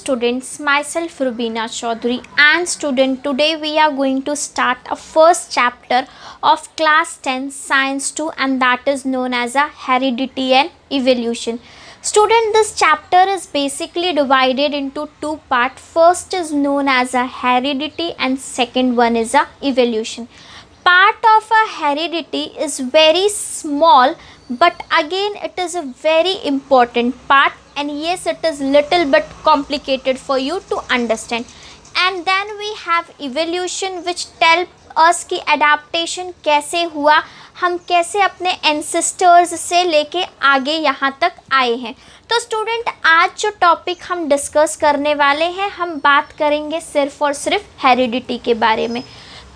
students, myself Rubina Chaudhary and student, today we are going to start a first chapter of class 10 science 2 and that is known as a heredity and evolution. Student, this chapter is basically divided into two parts. First is known as a heredity and second one is a evolution. Part of a heredity is very small, but again it is a very important part, and yes, it is little bit complicated for you to understand. And then we have evolution, which tell us कि adaptation कैसे हुआ, हम कैसे अपने ancestors से लेके आगे यहाँ तक आए हैं. तो स्टूडेंट, आज जो टॉपिक हम डिस्कस करने वाले हैं, हम बात करेंगे सिर्फ और सिर्फ हेरिडिटी के बारे में.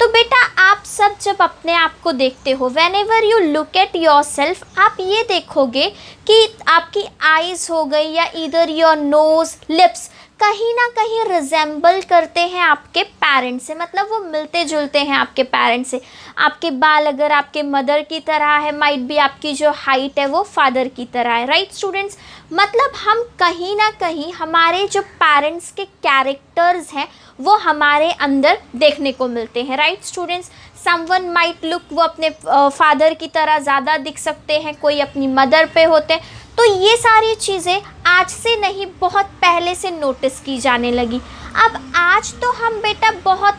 तो बेटा, आप सब जब अपने आप को देखते हो, when ever you look at your self, आप ये देखोगे कि आपकी आईज हो गई या इधर योर नोज, लिप्स कहीं ना कहीं रिजेंबल करते हैं आपके पेरेंट्स से, मतलब वो मिलते जुलते हैं आपके पेरेंट्स से. आपके बाल अगर आपके मदर की तरह है, माइट भी आपकी जो हाइट है वो फादर की तरह है. राइट स्टूडेंट्स, मतलब हम कहीं ना कहीं हमारे जो पेरेंट्स के कैरेक्टर्स हैं वो हमारे अंदर देखने को मिलते हैं. Right students, someone might look, वो अपने फादर की तरह ज़्यादा दिख सकते हैं, कोई अपनी मदर पे होते हैं. तो ये सारी चीज़ें आज से नहीं, बहुत पहले से नोटिस की जाने लगी. अब आज तो हम बेटा बहुत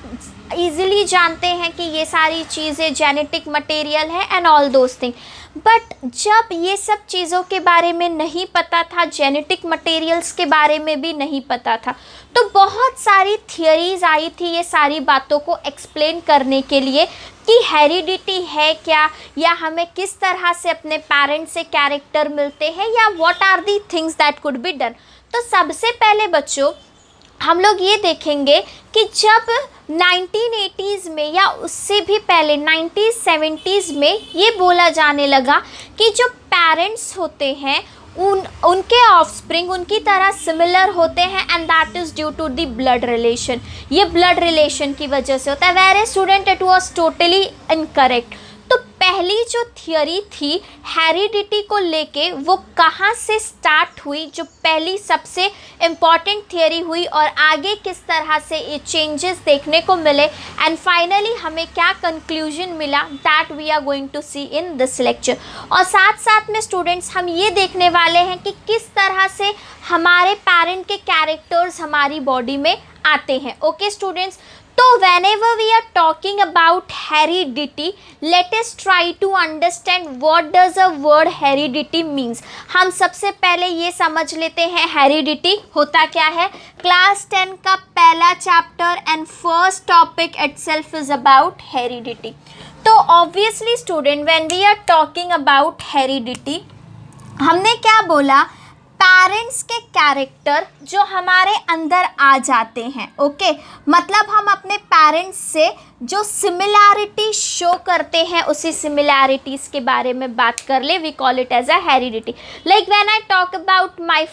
ईजिली जानते हैं कि ये सारी चीज़ें जेनेटिक मटेरियल है and all those thing, but जब ये सब चीज़ों के बारे में नहीं पता था, जेनेटिक मटेरियल्स के बारे में भी नहीं पता था, तो बहुत सारी थियरीज आई थी ये सारी बातों को एक्सप्लेन करने के लिए कि हेरिडिटी है क्या, या हमें किस तरह से अपने पेरेंट्स से कैरेक्टर मिलते हैं, या what are the things that could be done. तो सबसे पहले बच्चों, हम लोग ये देखेंगे कि जब 1980s में या उससे भी पहले 1970s में ये बोला जाने लगा कि जो पेरेंट्स होते हैं उनके ऑफस्प्रिंग उनकी तरह सिमिलर होते हैं, and that is due to the blood relation. ये ब्लड रिलेशन की वजह से होता है. Where student, it was totally incorrect. तो पहली जो थियोरी थी हेरिडिटी को लेके, वो कहाँ से स्टार्ट हुई, जो पहली सबसे इम्पॉर्टेंट थियोरी हुई, और आगे किस तरह से ये चेंजेस देखने को मिले, एंड फाइनली हमें क्या कंक्लूजन मिला, that we are going to see in this lecture. और साथ साथ में स्टूडेंट्स, हम ये देखने वाले हैं कि किस तरह से हमारे पेरेंट के कैरेक्टर्स हमारी बॉडी में आते हैं. ओके स्टूडेंट्स, तो whenever we are talking about heredity, let us try to understand what does a word heredity means. हम सबसे पहले ये समझ लेते हैं heredity होता क्या है. क्लास 10 का पहला chapter and first topic itself is about heredity. तो obviously student, when we are talking about heredity, हमने क्या बोला, पेरेंट्स के कैरेक्टर जो हमारे अंदर आ जाते हैं. ओके, मतलब हम अपने पेरेंट्स से जो सिमिलैरिटी शो करते हैं, उसी सिमिलैरिटीज़ के बारे में बात कर ले, we call it as a heredity. Like when I talk about my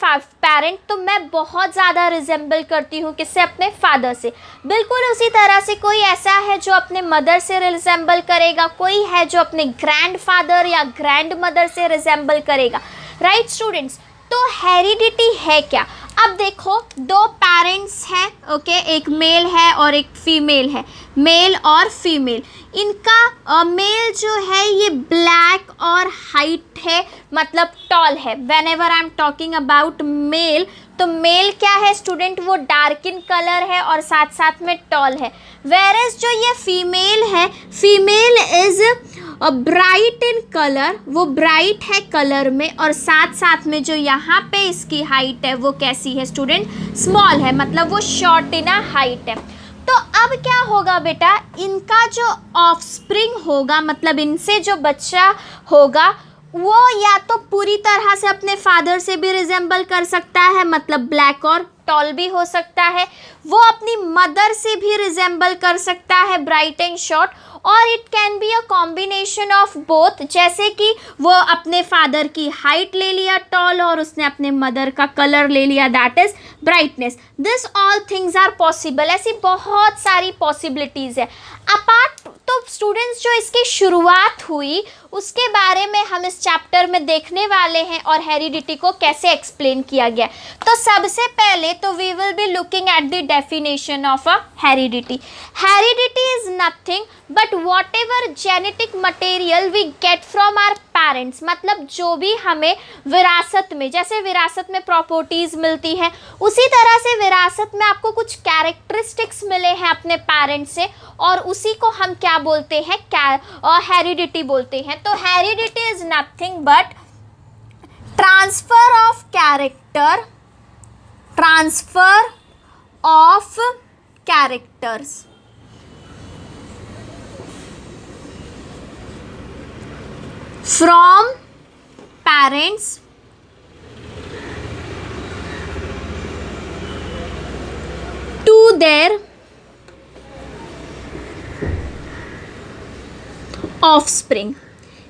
parent, तो मैं बहुत ज़्यादा रिजेंबल करती हूँ किससे, अपने फादर से. बिल्कुल उसी तरह से कोई ऐसा है जो अपने मदर से रिजेंबल करेगा, कोई है जो अपने ग्रैंड फादर या ग्रैंड मदर से रिजेंबल करेगा. राइट स्टूडेंट्स, तो हेरिडिटी है क्या. अब देखो, दो पेरेंट्स हैं, ओके, एक मेल है और एक फीमेल है, मेल और फीमेल. इनका मेल जो है ये ब्लैक और हाइट है, मतलब टॉल है. When ever I am talking about male, तो मेल क्या है स्टूडेंट, वो डार्क इन कलर है और साथ साथ में टॉल है. वेरेस जो ये फीमेल है, female is bright in colour, वो ब्राइट है कलर में, और साथ साथ में जो यहाँ पे इसकी हाइट है वो कैसी है स्टूडेंट, स्मॉल है, मतलब वो शॉर्ट इन हाइट है. तो अब क्या होगा बेटा, इनका जो ऑफस्प्रिंग होगा, मतलब इनसे जो बच्चा होगा, वो या तो पूरी तरह से अपने फादर से भी रिजेंबल कर सकता है, मतलब ब्लैक और टॉल भी हो सकता है. वो अपनी मदर से भी रिजेंबल कर सकता है, ब्राइट एंड शॉर्ट, और it can be a combination of both, जैसे कि वो अपने फादर की हाइट ले लिया टॉल और उसने अपने मदर का कलर ले लिया that is brightness. This all things are possible. ऐसी बहुत सारी पॉसिबिलिटीज़ है. अपार्ट तो स्टूडेंट्स जो इसकी शुरुआत हुई उसके बारे में हम इस चैप्टर में देखने वाले हैं और हेरिडिटी को कैसे एक्सप्लेन किया गया. तो सबसे पहले तो we will be looking at the definition of a heredity. Heredity is nothing but whatever genetic material we get from our parents. मतलब जो भी हमें विरासत में, जैसे विरासत में प्रॉपर्टीज़ मिलती हैं उसी तरह से विरासत में आपको कुछ कैरेक्टरिस्टिक्स मिले हैं अपने पेरेंट्स से और उसी को हम क्या बोलते हैं, हेरिडिटी बोलते हैं. तो heredity is nothing but transfer of character, transfer of characters. From parents to their offspring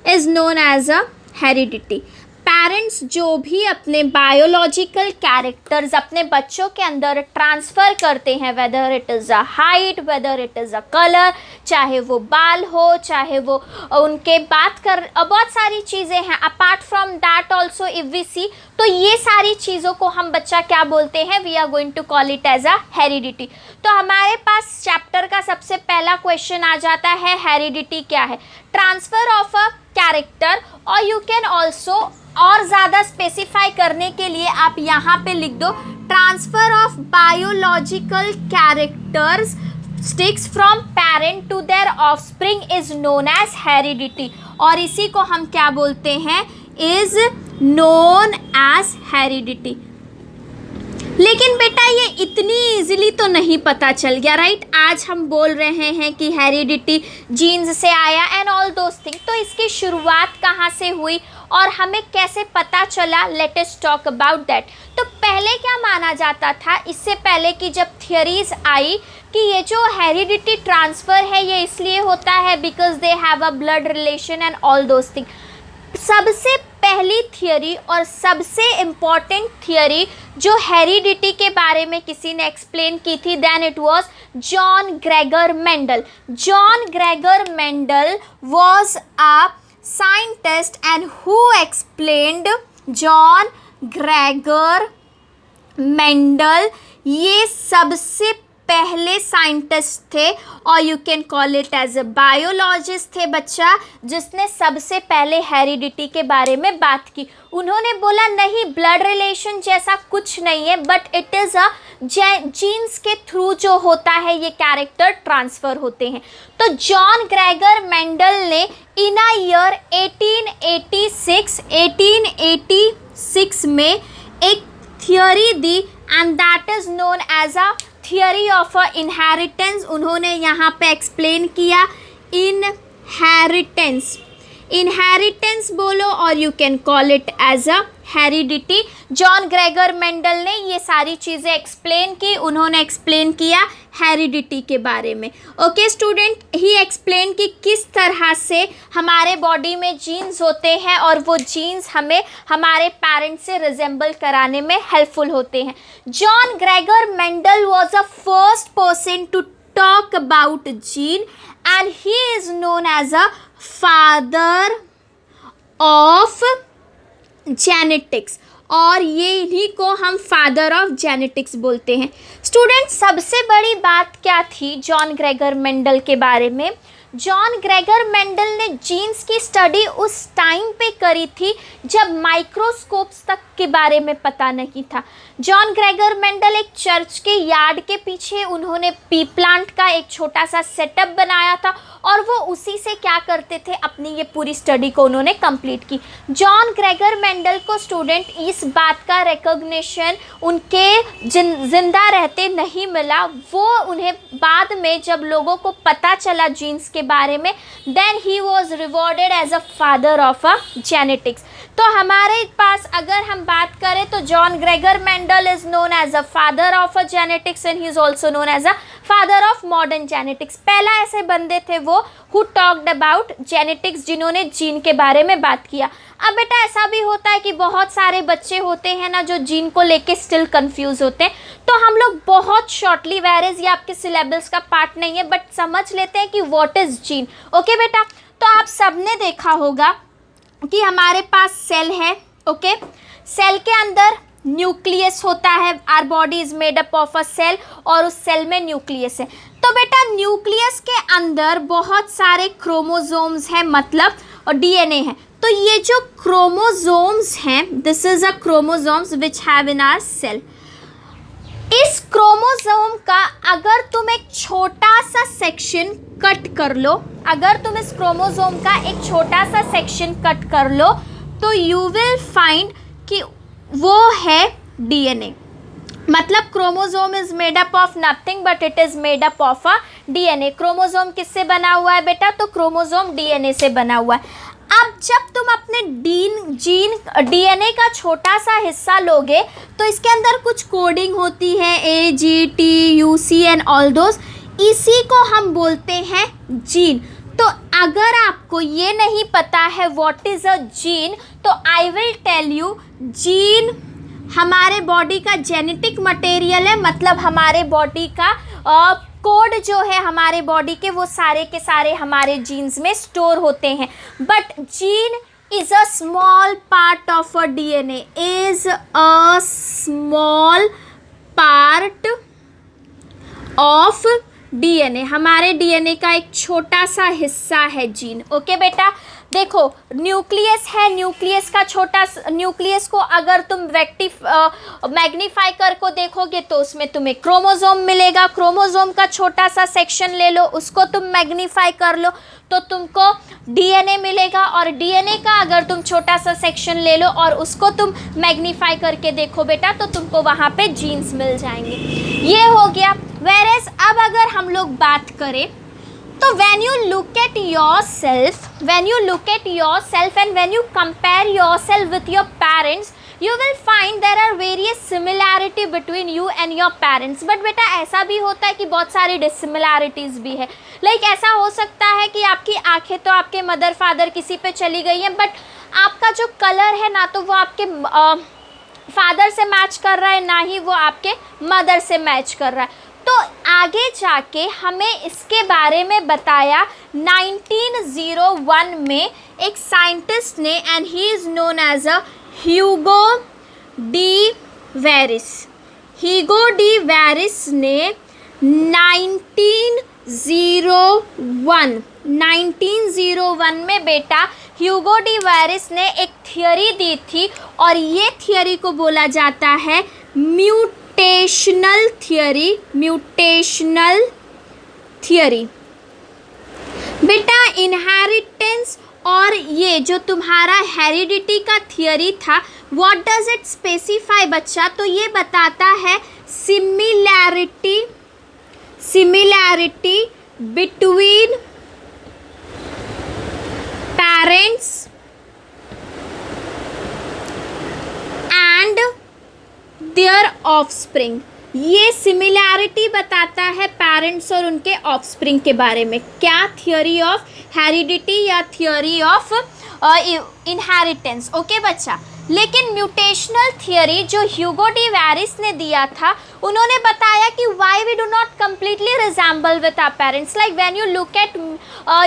is known as a heredity. Parents जो भी अपने बायोलॉजिकल कैरेक्टर्स अपने बच्चों के अंदर ट्रांसफ़र करते हैं, whether it is a height, whether it is a colour, चाहे वो बाल हो, चाहे वो उनके बात कर, बहुत सारी चीज़ें हैं. Apart from that also if we see, तो ये सारी चीज़ों को हम बच्चा क्या बोलते हैं, we are going to call it as a heredity. तो हमारे पास चैप्टर का सबसे पहला क्वेश्चन आ जाता है, हेरिडिटी क्या है. ट्रांसफ़र ऑफ अ कैरेक्टर, और यू कैन ऑल्सो और ज़्यादा स्पेसिफाई करने के लिए आप यहाँ पे लिख दो transfer of biological characters sticks from parent to their offspring is known as heredity. और इसी को हम क्या बोलते हैं, इज नोन एज हेरिडिटी. लेकिन बेटा ये इतनी इजीली तो नहीं पता चल गया, राइट. आज हम बोल रहे हैं कि हेरिडिटी जीन्स से आया एंड ऑल दोस थिंग. तो इसकी शुरुआत कहाँ से हुई और हमें कैसे पता चला, late us talk about that. तो पहले क्या माना जाता था, इससे पहले कि जब थियरीज आई कि ये जो हेरिडिटी ट्रांसफ़र है ये इसलिए होता है because they have a blood relation and all those thing. सबसे पहली थियरी और सबसे इम्पॉर्टेंट थियरी जो हेरिडिटी के बारे में किसी ने एक्सप्लेन की थी, then it was John Gregor Mendel. John Gregor Mendel was a scientist and who explained, John Gregor Mendel ये सबसे पहले साइंटिस्ट थे और you can call it as a biologist थे बच्चा, जिसने सबसे पहले हेरिडिटी के बारे में बात की. उन्होंने बोला नहीं, ब्लड रिलेशन जैसा कुछ नहीं है but it is a genes के थ्रू जो होता है ये कैरेक्टर ट्रांसफ़र होते हैं. तो जॉन ग्रेगर मेंडल ने इन अ ईयर 1886 में एक थियोरी दी and that is known as a theory of a inheritance. उन्होंने यहाँ पे एक्सप्लेन किया इनहेरिटेंस बोलो और you can call it as a heredity. John Gregor Mendel ने ये सारी चीज़ें एक्सप्लेन की, उन्होंने एक्सप्लेन किया हेरिडिटी के बारे में. ओके स्टूडेंट, ही एक्सप्लेन कि किस तरह से हमारे बॉडी में जीन्स होते हैं और वो जीन्स हमें हमारे पेरेंट्स से रिजेंबल कराने में हेल्पफुल होते हैं. John Gregor Mendel was a first person to talk about gene and he is known as a father of genetics और ये इन्हीं को हम फादर ऑफ जेनेटिक्स बोलते हैं. स्टूडेंट, सबसे बड़ी बात क्या थी जॉन ग्रेगर मेंडल के बारे में. जॉन ग्रेगर मेंडल ने जीन्स की स्टडी उस टाइम पे करी थी जब माइक्रोस्कोप्स तक के बारे में पता नहीं था. जॉन ग्रेगर मेंडल एक चर्च के यार्ड के पीछे उन्होंने पी प्लांट का एक छोटा सा सेटअप बनाया था और वो उसी से क्या करते थे, अपनी ये पूरी स्टडी को उन्होंने कंप्लीट की. जॉन ग्रेगर मेंडल को स्टूडेंट इस बात का रिकॉग्निशन उनके जिंदा रहते नहीं मिला. वो उन्हें बाद में जब लोगों को पता चला जीन्स के बारे में, then he was rewarded as a father of a genetics. तो हमारे पास अगर हम बात करें तो John Gregor Mendel is known as a father of a genetics and he is also known as a father of modern genetics, पहला ऐसे बंदे थे वो हु टॉक्ड अबाउट जेनेटिक्स, जिन्होंने जीन के बारे में बात किया। अब बेटा ऐसा भी होता है कि बहुत सारे बच्चे होते हैं ना जो जीन को लेके स्टिल कंफ्यूज होते हैं, तो हम लोग बहुत शॉर्टली, वेरेज ये आपके सिलेबस का पार्ट नहीं है, बट समझ लेते हैं कि व्हाट इज जीन। ओके बेटा, तो आप सबने देखा होगा कि हमारे पास सेल है। ओके, सेल के अंदर न्यूक्लियस होता है, our body is made up of a cell, और उस सेल में न्यूक्लियस है। तो बेटा न्यूक्लियस के अंदर बहुत सारे क्रोमोसोम्स हैं, मतलब और डीएनए है। तो ये जो क्रोमोसोम्स हैं, this is a chromosomes which have in our cell. इस क्रोमोसोम का अगर तुम एक छोटा सा सेक्शन कट कर लो, अगर तुम इस क्रोमोसोम का एक छोटा सा सेक्शन कट कर लो, तो यू विल फाइंड कि वो है डीएनए। मतलब chromosome is made up of nothing but it is made up of a DNA. Chromosome किससे बना हुआ है बेटा? तो क्रोमोसोम डीएनए से बना हुआ है। अब जब तुम अपने डीएनए का छोटा सा हिस्सा लोगे तो इसके अंदर कुछ कोडिंग होती है, A G T U C and all those, इसी को हम बोलते हैं जीन। तो अगर आपको ये नहीं पता है व्हाट इज अ जीन, तो I will tell you, gene हमारे बॉडी का जेनेटिक मटेरियल है, मतलब हमारे बॉडी का कोड जो है हमारे बॉडी के, वो सारे के सारे हमारे जीन्स में स्टोर होते हैं। But gene is a small part of a DNA, is a small part of DNA, हमारे डीएनए का एक छोटा सा हिस्सा है जीन। ओके बेटा, देखो न्यूक्लियस है, न्यूक्लियस का छोटा, न्यूक्लियस को अगर तुम मैग्नीफाई कर को देखोगे तो उसमें तुम्हें क्रोमोसोम मिलेगा। क्रोमोसोम का छोटा सा सेक्शन ले लो, उसको तुम मैग्नीफाई कर लो तो तुमको डीएनए मिलेगा, और डीएनए का अगर तुम छोटा सा सेक्शन ले लो और उसको तुम मैग्नीफाई करके देखो बेटा, तो तुमको वहाँ पे जीन्स मिल जाएंगे। ये हो गया। वेरेस अब अगर हम लोग बात करें तो when you look at yourself and when you compare yourself with your parents, you will find there are various similarity between you and your parents. but बेटा ऐसा भी होता है कि बहुत सारी डिसिमिलैरिटीज़ भी है। लाइक ऐसा हो सकता है कि आपकी आंखें तो आपके मदर फादर किसी पे चली गई हैं, बट आपका जो कलर है ना तो वो आपके फादर से मैच कर रहा है, ना ही वो आपके मदर से मैच कर रहा है। तो आगे जाके हमें इसके बारे में बताया 1901 में एक साइंटिस्ट ने, and he is known as a Hugo de Vries. Hugo de Vries ने 1901 में बेटा ह्यूगो डी वेरिस ने एक थियोरी दी थी, और ये थियोरी को बोला जाता है म्यूटेशनल थियोरी। बेटा इनहेरिटेंस और ये जो तुम्हारा हेरिडिटी का थियोरी था, व्हाट डज इट स्पेसिफाई बच्चा? तो ये बताता है similarity between parents and there offspring. ये सिमिलैरिटी बताता है पेरेंट्स और उनके ऑफस्प्रिंग के बारे में। क्या? थियोरी ऑफ हेरिडिटी या थियोरी ऑफ इनहेरिटेंस। ओके बच्चा, लेकिन म्यूटेशनल थियोरी जो ह्यूगो डी वेरिस ने दिया था, उन्होंने बताया कि why we do not completely resemble with our parents. Like when you look at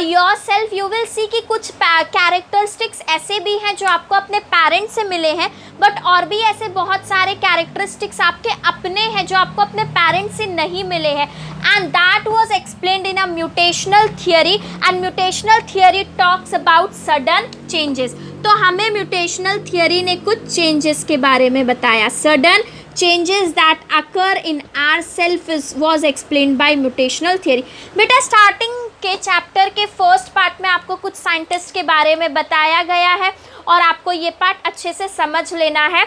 yourself you will see कि कुछ कैरेक्टरिस्टिक्स ऐसे भी हैं जो आपको अपने पेरेंट्स से मिले हैं, बट और भी ऐसे बहुत सारे कैरेक्टरिस्टिक्स आपके अपने हैं जो आपको अपने पेरेंट्स से नहीं मिले हैं, and that was explained in a mutational theory. And mutational theory talks about sudden changes. तो हमें म्यूटेशनल थियोरी ने कुछ चेंजेस के बारे में बताया। Sudden changes that occur in ourself was explained by mutational theory। बेटा स्टार्टिंग के चैप्टर के फर्स्ट पार्ट में आपको कुछ साइंटिस्ट के बारे में बताया गया है और आपको ये पार्ट अच्छे से समझ लेना है।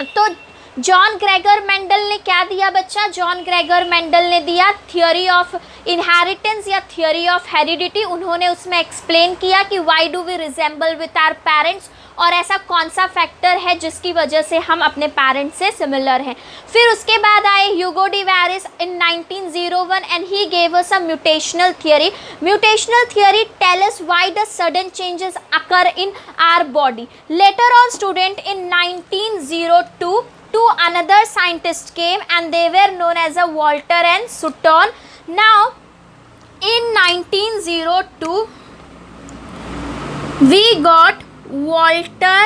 तो जॉन ग्रेगर मेंडल ने क्या दिया बच्चा? जॉन ग्रेगर मेंडल ने दिया थियोरी ऑफ इनहेरिटेंस या थियोरी ऑफ हेरिडिटी। उन्होंने उसमें एक्सप्लेन किया कि why do we resemble with our parents, और ऐसा कौन सा फैक्टर है जिसकी वजह से हम अपने पेरेंट्स से सिमिलर हैं। फिर उसके बाद आए Hugo de Vries in 1901 and he gave us a mutational theory. Mutational theory tell us why the sudden changes occur in our body. Later on student in 1902 two another scientists came and they were known as a Walter and Sutton. Now in 1902 we got Walter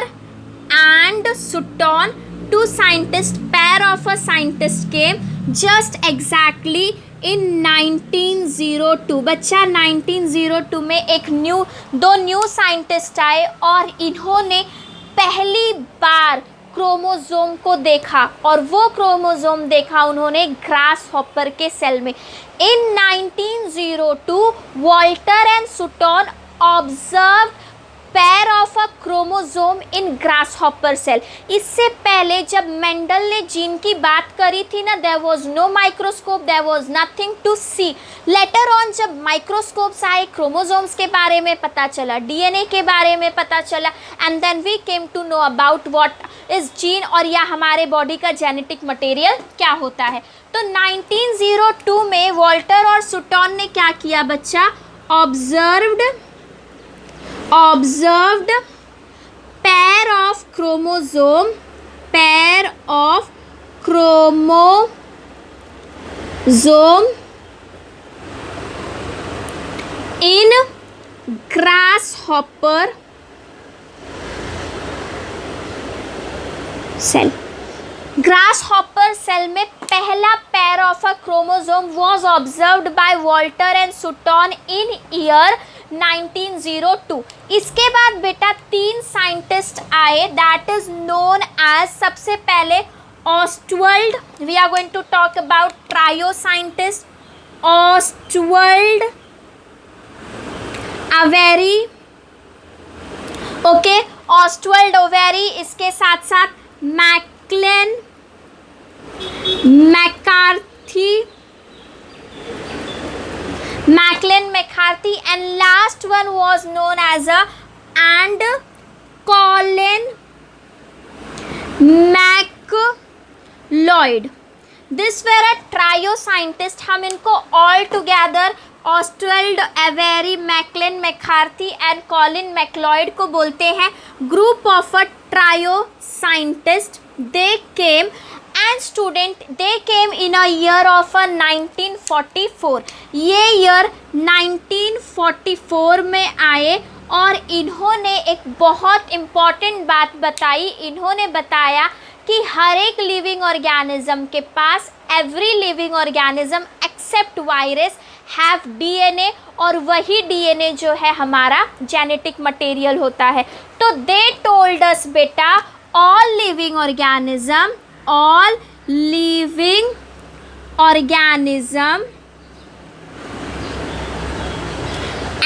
and Sutton, two scientists, pair of a scientist came just exactly in 1902। बच्चा 1902 में दो new scientist आए और इन्होंने पहली बार chromosome को देखा, और वो क्रोमोसोम देखा उन्होंने ग्रास हॉपर के सेल में। In 1902 Walter and Sutton observe pair of a chromosome in grasshopper cell. इससे पहले जब मेंडल ने जीन की बात करी थी ना, there was no microscope, there was nothing to see. Later on जब माइक्रोस्कोप्स आए, क्रोमोसोम्स के बारे में पता चला, डीएनए के बारे में पता चला, and then we came to know about what is gene, और या हमारे बॉडी का जेनेटिक मटेरियल क्या होता है। तो 1902 में वॉल्टर और सुटॉन ने क्या किया बच्चा? observed pair of chromosome in grasshopper cell। Grasshopper cell में पहला pair of a chromosome was observed by Walter and Sutton in year 1902। इसके बाद बेटा 3 साइंटिस्ट आए, दैट इज नोन एज, सबसे पहले Oswald, we are going to talk about trio scientist, Oswald Avery, okay, Oswald Avery. इसके साथ साथ Maclyn McCarty, and last one was known as and Colin McLeod। This were a trio scientist। हम इनको all together Oswald Avery, Maclyn McCarty and Colin MacLeod को बोलते हैं group of a trio scientist. They came and student, they came in a year of 1944। ये year 1944 में आए और इन्होंने एक बहुत इम्पॉर्टेंट बात बताई। इन्होंने बताया कि हर एक लिविंग ऑर्गेनिज्म के पास, every living organism except virus have DNA, और वही डीएनए जो है हमारा जेनेटिक मटेरियल होता है। तो दे टोल्ड अस बेटा, all living organism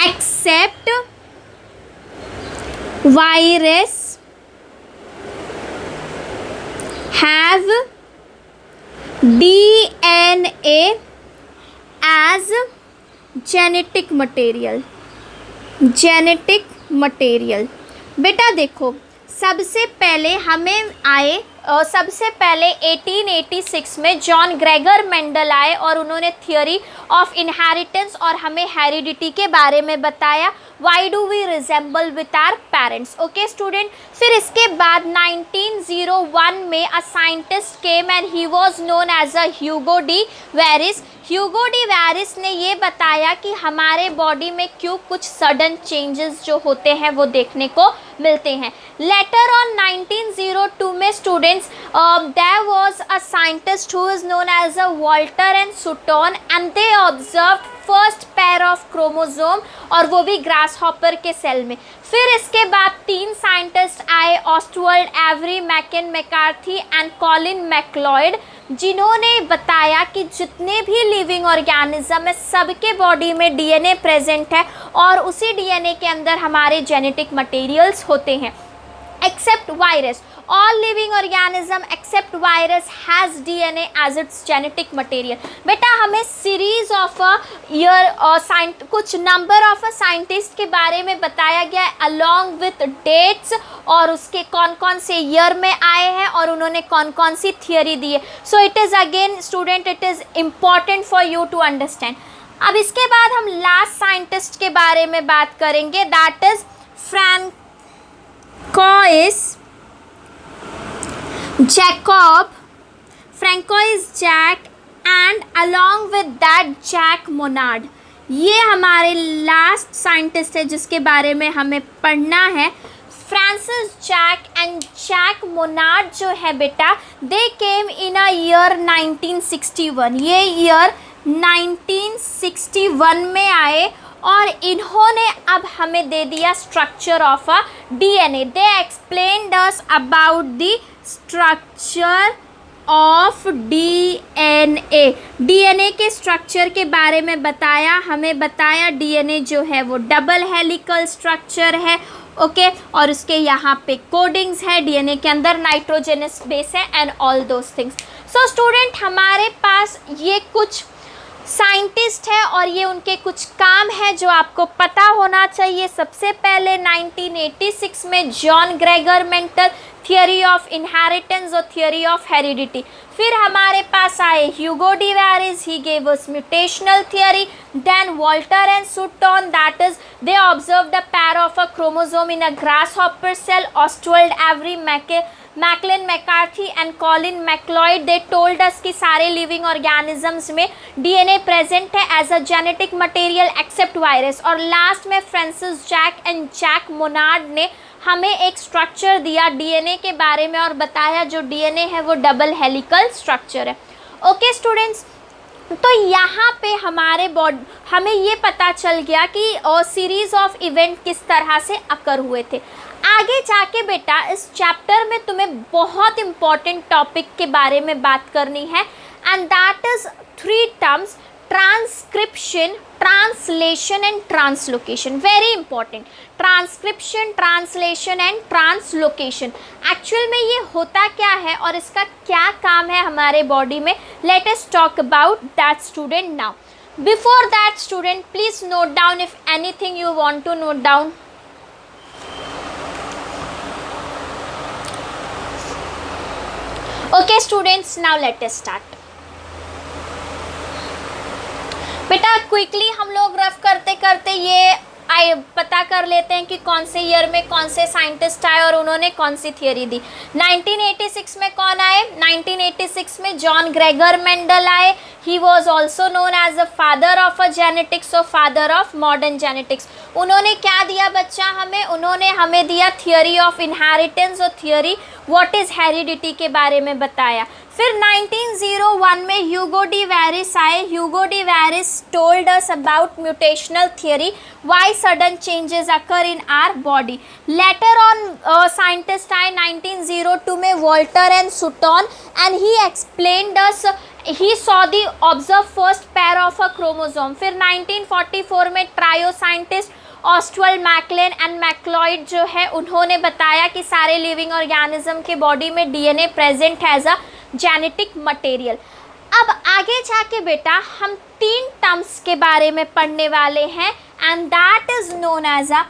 except virus have DNA as genetic material। बेटा देखो, सबसे पहले 1886 में जॉन ग्रेगर मेंडल आए और उन्होंने थियोरी ऑफ इनहेरिटेंस और हमें हेरिडिटी के बारे में बताया। Why do we resemble with our parents, okay student. फिर इसके बाद 1901 में a scientist came and he was known as a Hugo de Vries. Hugo de Vries ने ये बताया कि हमारे बॉडी में क्यों कुछ सडन चेंजेस जो होते हैं वो देखने को मिलते हैं। लेटर ऑन 1902 में students, there was a scientist who is known as a Walter and Sutton and they observed first pair of chromosome, और वो भी ग्रासहॉपर के सेल में। फिर इसके बाद 3 साइंटिस्ट आए, Oswald Avery, Maclyn McCarty and Colin MacLeod, जिन्होंने बताया कि जितने भी लिविंग ऑर्गेनिज्म है सबके बॉडी में डीएनए प्रेजेंट है और उसी डीएनए के अंदर हमारे जेनेटिक मटेरियल्स होते हैं except virus. All living organism except virus has DNA as its genetic material. बेटा हमें सीरीज ऑफ कुछ नंबर ऑफ साइंटिस्ट के बारे में बताया गया है अलॉन्ग विथ डेट्स, और उसके कौन कौन से ईयर में आए हैं और उन्होंने कौन कौन सी थियोरी दी है। So it is again student, it is important for you to understand. अब इसके बाद हम लास्ट साइंटिस्ट के बारे में बात करेंगे, that is Francois Jacques and along with that Jacques Monod. ये हमारे लास्ट साइंटिस्ट है जिसके बारे में हमें पढ़ना है। Francis Jacques and Jack Monod जो है बेटा, दे केम इन अ ईयर 1961। ये ईयर 1961 में आए और इन्होंने अब हमें दे दिया structure of a DNA. They explained us about the structure of DNA. DNA के स्ट्रक्चर के बारे में बताया, हमें बताया डीएनए जो है वो डबल हेलिकल स्ट्रक्चर है, ओके और उसके यहाँ पे कोडिंग्स है, डीएनए के अंदर नाइट्रोजनस बेस है and all those things. So student हमारे पास ये कुछ साइंटिस्ट है और ये उनके कुछ काम है जो आपको पता होना चाहिए। सबसे पहले 1986 में John Gregor Mendel, theory of inheritance और थियोरी ऑफ हेरिडिटी। फिर हमारे पास आए Hugo de Vries, he gave us mutational theory. Then Walter and Sutton, that is they observed a pair of a chromosome in a grasshopper cell. Oswald Avery Maclyn McCarty and Colin MacLeod, they told us कि सारे living organisms में DNA present है as a genetic material except virus. और last में Francis Jacques and Jack Monod ने हमें एक structure दिया डीएनए के बारे में और बताया जो डीएनए है वो डबल हेलिकल स्ट्रक्चर है। ओके स्टूडेंट्स, तो यहाँ पे हमें ये पता चल गया कि सीरीज ऑफ इवेंट किस तरह से अकर हुए थे। आगे जाके बेटा इस चैप्टर में तुम्हें बहुत इम्पॉर्टेंट टॉपिक के बारे में बात करनी है and that is 3 terms, transcription, translation and translocation. Very important, transcription, translation and translocation. Actual में ये होता क्या है और इसका क्या काम है हमारे बॉडी में, let us talk about that student now. Before that student please note down if anything you want to note down. Okay students, now let us start. बेटा क्विकली हम लोग रफ करते करते ये पता कर लेते हैं कि कौन से ईयर में कौन से साइंटिस्ट आए और उन्होंने कौन सी थियोरी दी। 1986 में कौन आए? 1986 में जॉन ग्रेगर मेंडल आए। He was also known as a father of a genetics और फादर ऑफ मॉडर्न जेनेटिक्स। उन्होंने क्या दिया बच्चा हमें? उन्होंने हमें दिया थियोरी ऑफ इनहेरिटेंस और थियोरी व्हाट इज हेरिडिटी के बारे में बताया। फिर 1901 में ह्यूगो डी वेरिस आए। Hugo de Vries told us about mutational theory, why sudden changes occur in our body. Later on scientist आए 1902 में Walter and Sutton and he explained us, he saw the observe first pair of a chromosome. फिर 1944 में trio scientist Oswald Maclyn and MacLeod जो है उन्होंने बताया कि सारे लिविंग ऑर्गेनिज्म के बॉडी में डीएनए प्रेजेंट है एज अ जेनेटिक मटेरियल। अब आगे जाके बेटा हम 3 टर्म्स के बारे में पढ़ने वाले हैं and that is known as a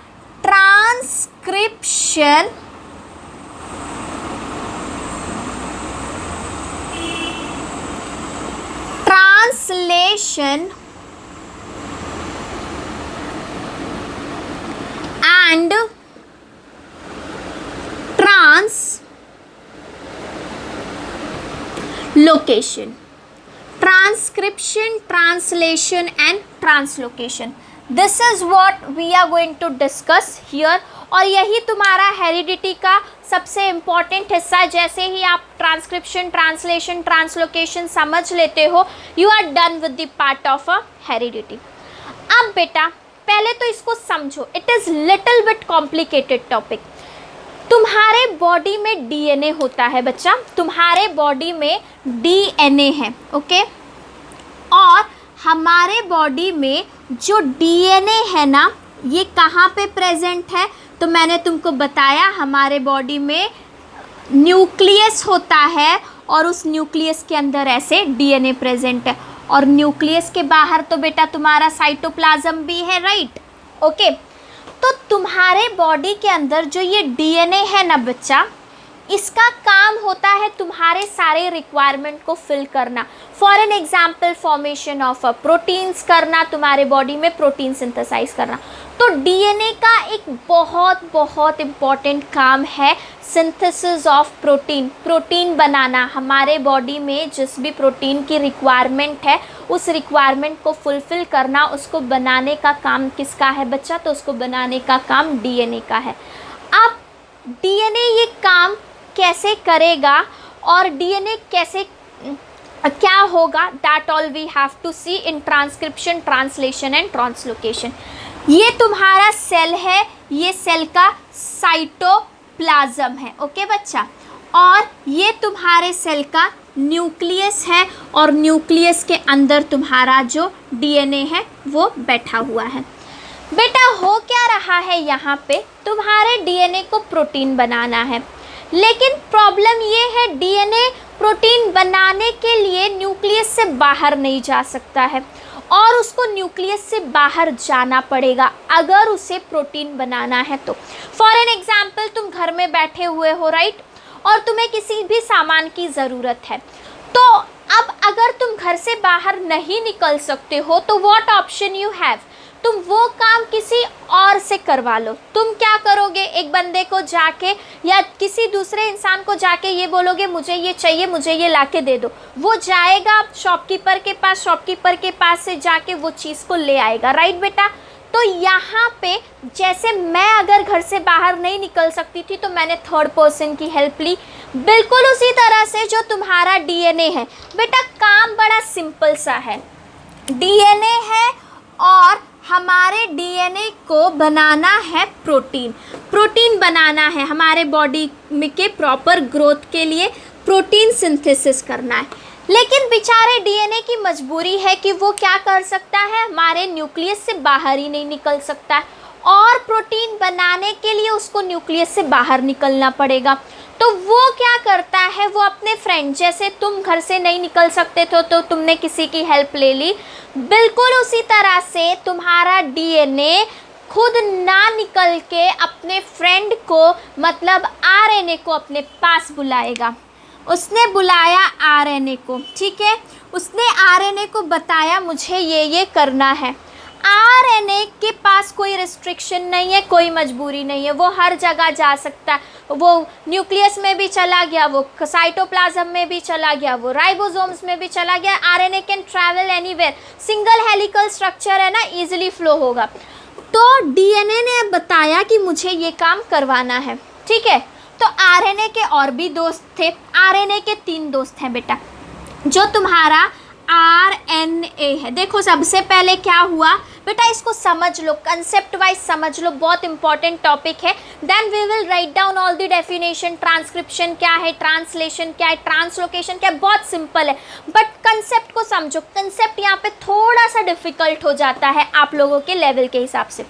transcription, translation and translocation. Transcription, translation and translocation. This is what we are going to discuss here. और यही तुम्हारा हेरिडिटी का सबसे इम्पॉर्टेंट हिस्सा। जैसे ही आप ट्रांसक्रिप्शन, ट्रांसलेशन, ट्रांसलोकेशन समझ लेते हो, you are done with the part of a heredity. अब बेटा पहले तो इसको समझो, it is little bit complicated topic. तुम्हारे बॉडी में डीएनए होता है बच्चा, तुम्हारे बॉडी में डीएनए है, ओके। और हमारे बॉडी में जो डीएनए है ना, ये कहाँ पे प्रेजेंट है? तो मैंने तुमको बताया हमारे बॉडी में न्यूक्लियस होता है और उस न्यूक्लियस के अंदर ऐसे डीएनए प्रेजेंट है, और न्यूक्लियस के बाहर तो बेटा तुम्हारा साइटोप्लाज्म भी है, राइट। ओके, तो तुम्हारे बॉडी के अंदर जो ये डीएनए है ना बच्चा, इसका काम होता है तुम्हारे सारे रिक्वायरमेंट को फिल करना। For an example, formation of proteins करना, तुम्हारे बॉडी में प्रोटीन सिंथेसाइज करना। तो डीएनए का एक बहुत बहुत इम्पॉर्टेंट काम है सिंथेसिस ऑफ प्रोटीन, प्रोटीन बनाना। हमारे बॉडी में जिस भी प्रोटीन की रिक्वायरमेंट है उस रिक्वायरमेंट को फुलफ़िल करना, उसको बनाने का काम किसका है बच्चा? तो उसको बनाने का काम डीएनए का है। अब डीएनए ये काम कैसे करेगा और डीएनए कैसे क्या होगा, that all we have to see in transcription, translation and translocation. ये तुम्हारा सेल है, ये सेल का साइटोप्लाज्म है, ओके बच्चा, और ये तुम्हारे सेल का न्यूक्लियस है, और न्यूक्लियस के अंदर तुम्हारा जो डीएनए है वो बैठा हुआ है। बेटा हो क्या रहा है यहाँ पे, तुम्हारे डीएनए को प्रोटीन बनाना है, लेकिन प्रॉब्लम ये है डीएनए प्रोटीन बनाने के लिए न्यूक्लियस से बाहर नहीं जा सकता है, और उसको न्यूक्लियस से बाहर जाना पड़ेगा अगर उसे प्रोटीन बनाना है तो। फॉर एन एग्जाम्पल, तुम घर में बैठे हुए हो, राइट, और तुम्हें किसी भी सामान की ज़रूरत है, तो अब अगर तुम घर से बाहर नहीं निकल सकते हो तो व्हाट ऑप्शन यू हैव, तुम वो काम किसी और से करवा लो। तुम क्या करोगे, एक बंदे को जाके या किसी दूसरे इंसान को जाके ये बोलोगे मुझे ये चाहिए, मुझे ये लाके दे दो, वो जाएगा शॉपकीपर के पास, शॉपकीपर के पास से जाके वो चीज़ को ले आएगा, राइट बेटा। तो यहाँ पे जैसे मैं अगर घर से बाहर नहीं निकल सकती थी तो मैंने थर्ड पर्सन की हेल्प ली, बिल्कुल उसी तरह से जो तुम्हारा डीएनए है बेटा, काम बड़ा सिंपल सा है। डीएनए है और हमारे डीएनए को बनाना है प्रोटीन, प्रोटीन बनाना है हमारे बॉडी में के प्रॉपर ग्रोथ के लिए, प्रोटीन सिंथेसिस करना है। लेकिन बेचारे डीएनए की मजबूरी है कि वो क्या कर सकता है, हमारे न्यूक्लियस से बाहर ही नहीं निकल सकता है, और प्रोटीन बनाने के लिए उसको न्यूक्लियस से बाहर निकलना पड़ेगा। तो वो क्या करता है, वो अपने फ्रेंड, जैसे तुम घर से नहीं निकल सकते थे तो तुमने किसी की हेल्प ले ली, बिल्कुल उसी तरह से तुम्हारा डीएनए खुद ना निकल के अपने फ्रेंड को, मतलब आरएनए को अपने पास बुलाएगा। उसने बुलाया आरएनए को, ठीक है, उसने आरएनए को बताया मुझे ये करना है। आरएनए के पास कोई रिस्ट्रिक्शन नहीं है, कोई मजबूरी नहीं है, वो हर जगह जा सकता है, वो न्यूक्लियस में भी चला गया, वो साइटोप्लाज्म में भी चला गया, वो राइबोसोम्स में भी चला गया। RNA can travel anywhere, single helical structure है ना, इजीली फ्लो होगा। तो डीएनए ने बताया कि मुझे ये काम करवाना है, ठीक है। तो आरएनए के और भी दोस्त थे, आरएनए के 3 दोस्त हैं बेटा। जो तुम्हारा आरएनए है, देखो सबसे पहले क्या हुआ बेटा, इसको समझ लो, कंसेप्ट वाइज समझ लो, बहुत इंपॉर्टेंट टॉपिक है। Then we will write down all the definition, transcription क्या है, ट्रांसलेशन क्या है, ट्रांसलोकेशन क्या है, बहुत सिंपल है, बट कंसेप्ट को समझो। कंसेप्ट यहाँ पे थोड़ा सा डिफिकल्ट हो जाता है आप लोगों के लेवल के हिसाब से।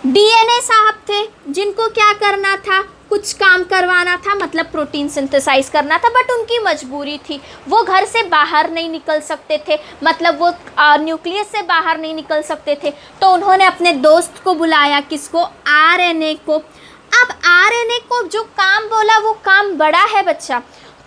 डीएनए साहब थे जिनको क्या करना था, कुछ काम करवाना था, मतलब प्रोटीन सिंथेसाइज करना था, बट उनकी मजबूरी थी, वो घर से बाहर नहीं निकल सकते थे, मतलब वो न्यूक्लियस से बाहर नहीं निकल सकते थे। तो उन्होंने अपने दोस्त को बुलाया, किसको, आरएनए को। अब आरएनए को जो काम बोला वो काम बड़ा है बच्चा,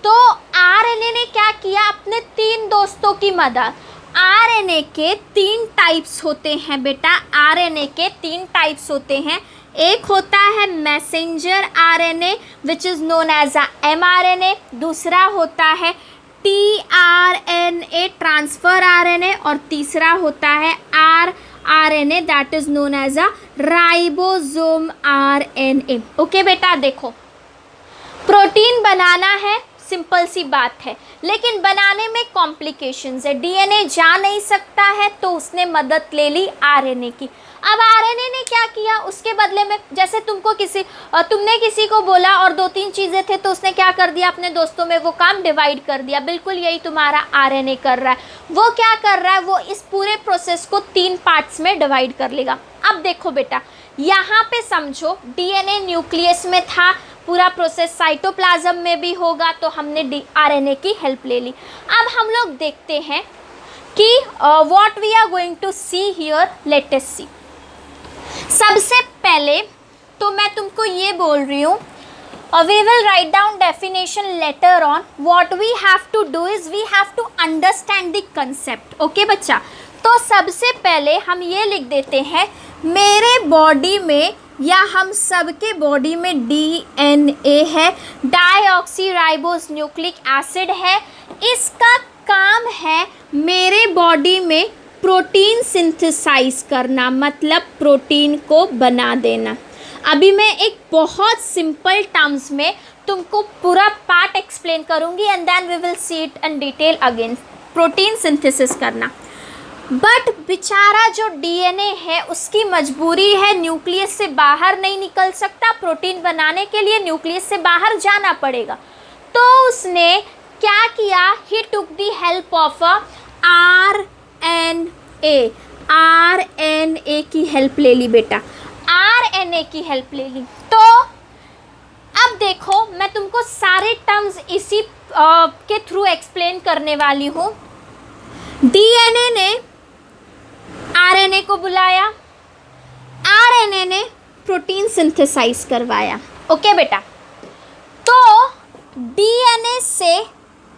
तो आरएनए ने क्या किया, अपने 3 दोस्तों की मदद। आरएनए के 3 टाइप्स होते हैं बेटा, आरएनए के 3 टाइप्स होते हैं। एक होता है messenger RNA which is known as a mRNA, दूसरा होता है टीआरएनए ट्रांसफ़र आरएनए, और तीसरा होता है rRNA that is known as a ribosome RNA. Okay बेटा, देखो प्रोटीन बनाना है, सिंपल सी बात है, लेकिन बनाने में कॉम्प्लिकेशंस है। डीएनए जा नहीं सकता है तो उसने मदद ले ली आरएनए की। अब आरएनए ने क्या किया, उसके बदले में जैसे तुमने किसी को बोला और 2-3 चीज़ें थे तो उसने क्या कर दिया, अपने दोस्तों में वो काम डिवाइड कर दिया। बिल्कुल यही तुम्हारा आरएनए कर रहा है। वो क्या कर रहा है, वो इस पूरे प्रोसेस को 3 पार्ट्स में डिवाइड कर लेगा। अब देखो बेटा, यहाँ पे समझो डीएनए न्यूक्लियस में था, पूरा प्रोसेस साइटोप्लाज्म में भी होगा, तो हमने आरएनए की हेल्प ले ली। अब हम लोग देखते हैं कि what we are going to see here, let us see. सबसे पहले तो मैं तुमको ये बोल रही हूँ, we will write down definition later on. What we have to do is we have to understand the concept. Okay बच्चा, तो सबसे पहले हम ये लिख देते हैं, मेरे बॉडी में या हम सबके बॉडी में डीएनए है, डाईऑक्सीराइबोस न्यूक्लिक एसिड है। इसका काम है मेरे बॉडी में प्रोटीन सिंथेसाइज करना, मतलब प्रोटीन को बना देना। अभी मैं एक बहुत सिंपल टर्म्स में तुमको पूरा पार्ट एक्सप्लेन करूंगी and then we will see it in detail again, protein synthesis करना। बट बेचारा जो डीएनए है उसकी मजबूरी है, न्यूक्लियस से बाहर नहीं निकल सकता, प्रोटीन बनाने के लिए न्यूक्लियस से बाहर जाना पड़ेगा। तो उसने क्या किया, he took the help of RNA की हेल्प ले ली बेटा, आरएनए की हेल्प ले ली। तो अब देखो मैं तुमको सारे टर्म्स इसी के थ्रू एक्सप्लेन करने वाली हूँ। डीएनए ने आरएनए को बुलाया, आरएनए ने प्रोटीन सिंथेसाइज करवाया। ओके बेटा, तो डीएनए से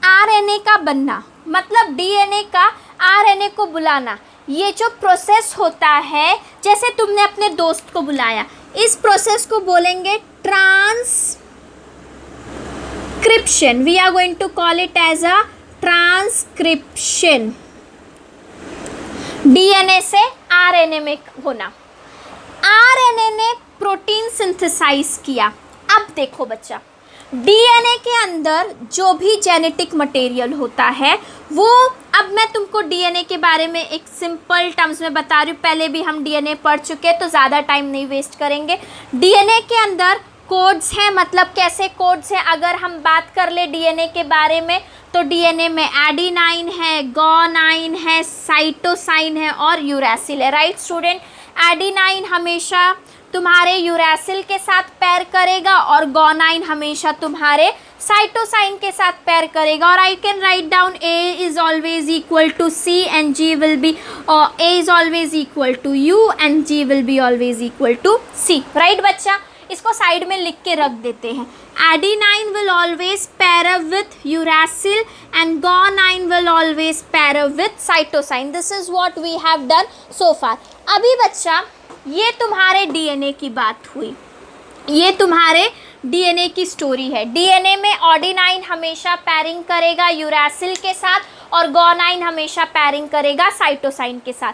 आरएनए का बनना, मतलब डीएनए का आरएनए को बुलाना, ये जो प्रोसेस होता है, जैसे तुमने अपने दोस्त को बुलाया, इस प्रोसेस को बोलेंगे transcription. We are going to call it as a transcription. DNA से आरएनए में होना, आरएनए ने प्रोटीन सिंथेसाइज किया। अब देखो बच्चा, डीएनए के अंदर जो भी जेनेटिक मटेरियल होता है वो, अब मैं तुमको डीएनए के बारे में एक सिंपल टर्म्स में बता रही हूँ, पहले भी हम डीएनए पढ़ चुके हैं तो ज़्यादा टाइम नहीं वेस्ट करेंगे। डीएनए के अंदर कोड्स हैं, मतलब कैसे कोड्स हैं, अगर हम बात कर ले डीएनए के बारे में तो डीएनए में एडेनाइन है, गुआनाइन है, साइटोसाइन है और यूरैसिल है। राइट स्टूडेंट, एडेनाइन हमेशा तुम्हारे यूरैसिल के साथ पैर करेगा और गुआनाइन हमेशा तुम्हारे साइटोसाइन के साथ पैर करेगा। और I can write down A is always equal to C and G will be, A is always equal to U and G will be always equal to C. Right बच्चा, इसको side में लिख के रख देते हैं। Adenine will always pair up with uracil and guanine will always pair up with cytosine. This is what we have done so far. अभी बच्चा, ये तुम्हारे डीएनए की बात हुई, ये तुम्हारे डीएनए की स्टोरी है। डीएनए में एडेनाइन हमेशा पैरिंग करेगा यूरैसिल के साथ और गुआनाइन हमेशा पैरिंग करेगा साइटोसाइन के साथ।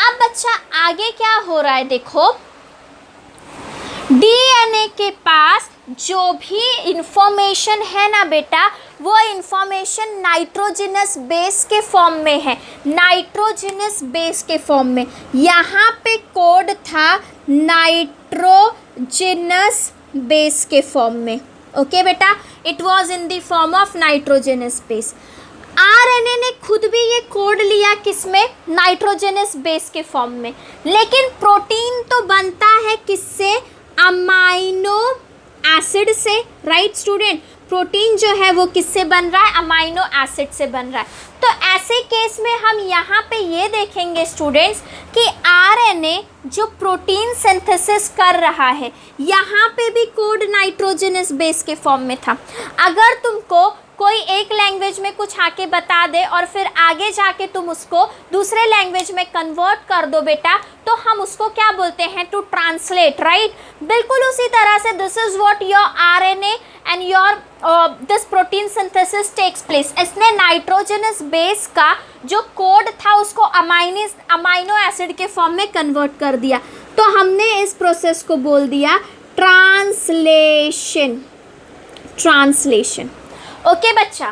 अब बच्चा आगे क्या हो रहा है, देखो डीएनए के पास जो भी इंफॉर्मेशन है ना बेटा, वो इंफॉर्मेशन नाइट्रोजनस बेस के फॉर्म में है, नाइट्रोजनस बेस के फॉर्म में। यहाँ पे कोड था नाइट्रोजनस बेस के फॉर्म में। ओके बेटा, it was in the form of nitrogenous base. RNA ने खुद भी ये कोड लिया, किसमें, नाइट्रोजनस बेस के फॉर्म में। लेकिन प्रोटीन तो बनता है किससे, अमाइनो एसिड से। राइट स्टूडेंट, प्रोटीन जो है वो किससे बन रहा है, अमाइनो एसिड से बन रहा है। तो ऐसे केस में हम यहाँ पे ये देखेंगे स्टूडेंट्स कि आरएनए जो प्रोटीन सिंथेसिस कर रहा है, यहाँ पे भी कोड नाइट्रोजनस बेस के फॉर्म में था। अगर तुमको कोई एक लैंग्वेज में कुछ आके बता दे और फिर आगे जाके तुम उसको दूसरे लैंग्वेज में कन्वर्ट कर दो बेटा, तो हम उसको क्या बोलते हैं, टू ट्रांसलेट। राइट, बिल्कुल उसी तरह से this is what your RNA and your this protein synthesis takes place. इसने नाइट्रोजनस बेस का जो कोड था उसको अमाइनो एसिड के फॉर्म में कन्वर्ट कर दिया, तो हमने इस प्रोसेस को बोल दिया ट्रांसलेशन। ट्रांसलेशन। ओके बच्चा,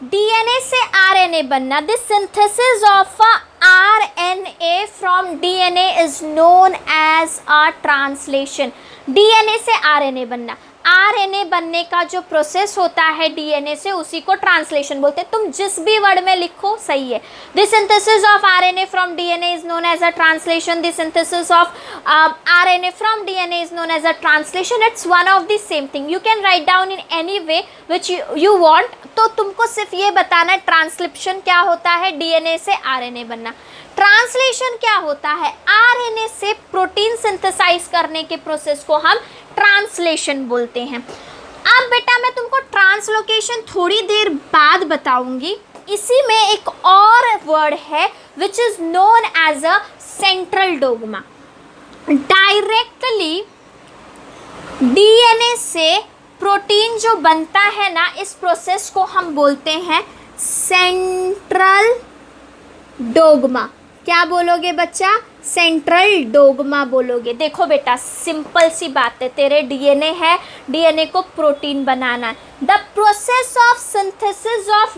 डीएनए से आरएनए बनना, this synthesis of RNA from DNA is known as a translation. DNA से आरएनए बनना। आरएनए बनने का जो प्रोसेस होता है डीएनए से, उसी को ट्रांसलेशन बोलते हैं। तुम जिस भी वर्ड में लिखो सही है। The synthesis of RNA from DNA is known as a translation. The synthesis of RNA from DNA is known as a translation. It's one of the same thing. You can write down in any way which you want. तो तुमको सिर्फ ये बताना है transcription क्या होता है, DNA से आरएनए बनना। ट्रांसलेशन क्या होता है, आरएनए से प्रोटीन सिंथेसाइज करने के प्रोसेस को हम ट्रांसलेशन बोलते हैं। अब बेटा मैं तुमको ट्रांसलोकेशन थोड़ी देर बाद बताऊंगी। इसी में एक और वर्ड है which is known as a central dogma. Directly DNA से प्रोटीन जो बनता है ना, इस प्रोसेस को हम बोलते हैं सेंट्रल डोग्मा। क्या बोलोगे बच्चा, सेंट्रल डोग्मा बोलोगे। देखो बेटा सिंपल सी बात है, तेरे डीएनए है, डीएनए को प्रोटीन बनाना है। The process of synthesis of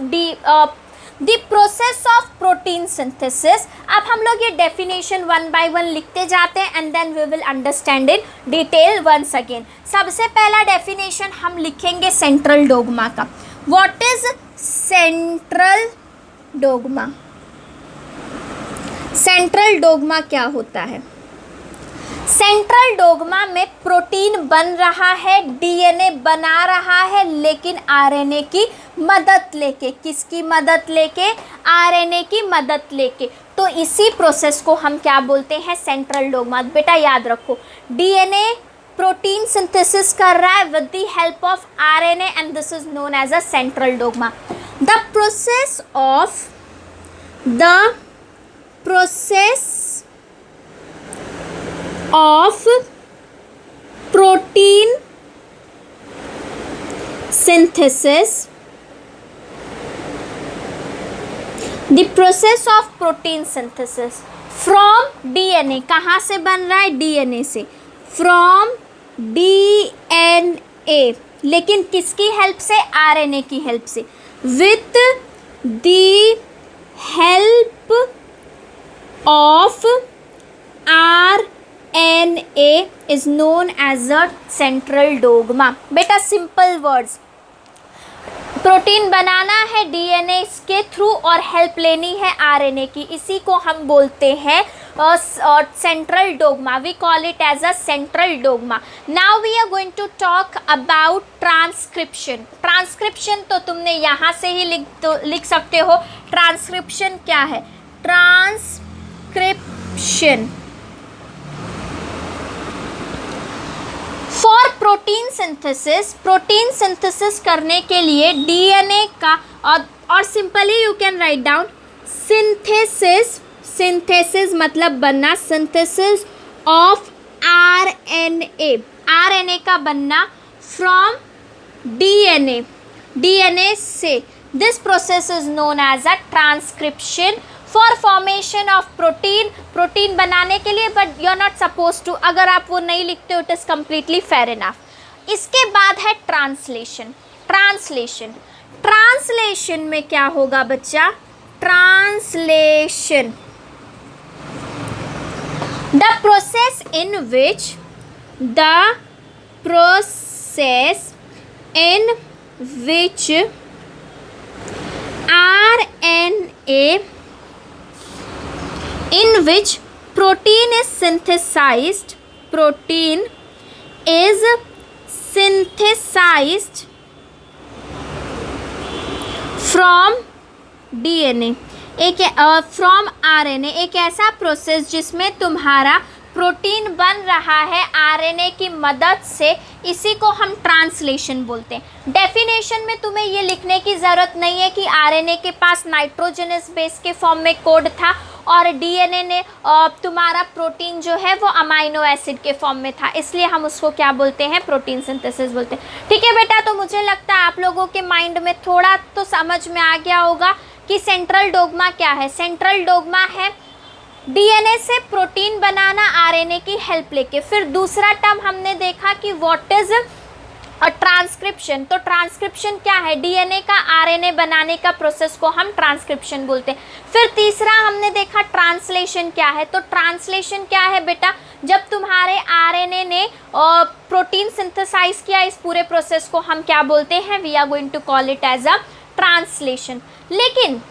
the process of protein synthesis. अब हम लोग ये डेफिनेशन वन बाय वन लिखते जाते हैं and then we will understand in detail once again. सबसे पहला डेफिनेशन हम लिखेंगे सेंट्रल डोग्मा का। What is central dogma? Central dogma क्या होता है? सेंट्रल डोग्मा में प्रोटीन बन रहा है, डीएनए बना रहा है, लेकिन आरएनए की मदद लेके। किसकी मदद लेके? आरएनए की मदद लेके। तो इसी प्रोसेस को हम क्या बोलते हैं, सेंट्रल डोग्मा। बेटा याद रखो, डीएनए प्रोटीन सिंथेसिस कर रहा है with the help of RNA and this is known as a central dogma. The process of protein synthesis, the process of protein synthesis from DNA। कहाँ से बन रहा है? डीएनए से। from DNA, लेकिन किसकी हेल्प से? आरएनए की हेल्प से। with the help of RNA is known as a central dogma। बेटा सिंपल वर्ड्स, प्रोटीन बनाना है डीएनए के थ्रू और हेल्प लेनी है आरएनए की, इसी को हम बोलते हैं central dogma. We call it as a central dogma. Now we are going to talk about transcription. Transcription तो तुमने यहाँ से ही लिख सकते हो। ट्रांसक्रिप्शन क्या है? Transcription for protein synthesis. Protein synthesis करने के लिए डीएनए का और simply you can write down synthesis. Synthesis मतलब बनना, सिंथेसिस ऑफ आरएनए। आरएनए का बनना फ्रॉम डीएनए, डीएनए से। This process is known as a transcription for formation of protein. Protein बनाने के लिए, but you are not suppose to, अगर आप वो नहीं लिखते हो it is completely fair enough. इसके बाद है ट्रांसलेशन। ट्रांसलेशन, ट्रांसलेशन में क्या होगा बच्चा? Translation, the process in which RNA in which protein is synthesized from DNA, from RNA. एक ऐसा प्रोसेस जिसमें तुम्हारा प्रोटीन बन रहा है आरएनए की मदद से, इसी को हम ट्रांसलेशन बोलते हैं। डेफिनेशन में तुम्हें ये लिखने की ज़रूरत नहीं है कि आरएनए के पास नाइट्रोजनस बेस के फॉर्म में कोड था और डीएनए ने तुम्हारा प्रोटीन जो है वो अमाइनो एसिड के फॉर्म में था, इसलिए हम उसको क्या बोलते हैं? प्रोटीन सिंथेसिस बोलते हैं। ठीक है बेटा, तो मुझे लगता है आप लोगों के माइंड में थोड़ा तो समझ में आ गया होगा कि सेंट्रल डोग्मा क्या है। सेंट्रल डोग्मा है डीएनए से प्रोटीन बनाना आरएनए की हेल्प लेके। फिर दूसरा टर्म हमने देखा कि व्हाट इज और ट्रांसक्रिप्शन, तो ट्रांसक्रिप्शन क्या है, डीएनए का आरएनए बनाने का प्रोसेस को हम ट्रांसक्रिप्शन बोलते हैं। फिर तीसरा हमने देखा ट्रांसलेशन क्या है, तो ट्रांसलेशन क्या है बेटा, जब तुम्हारे आरएनए ने प्रोटीन सिंथेसाइज किया, इस पूरे प्रोसेस को हम क्या बोलते हैं, we are going to call it as a translation. लेकिन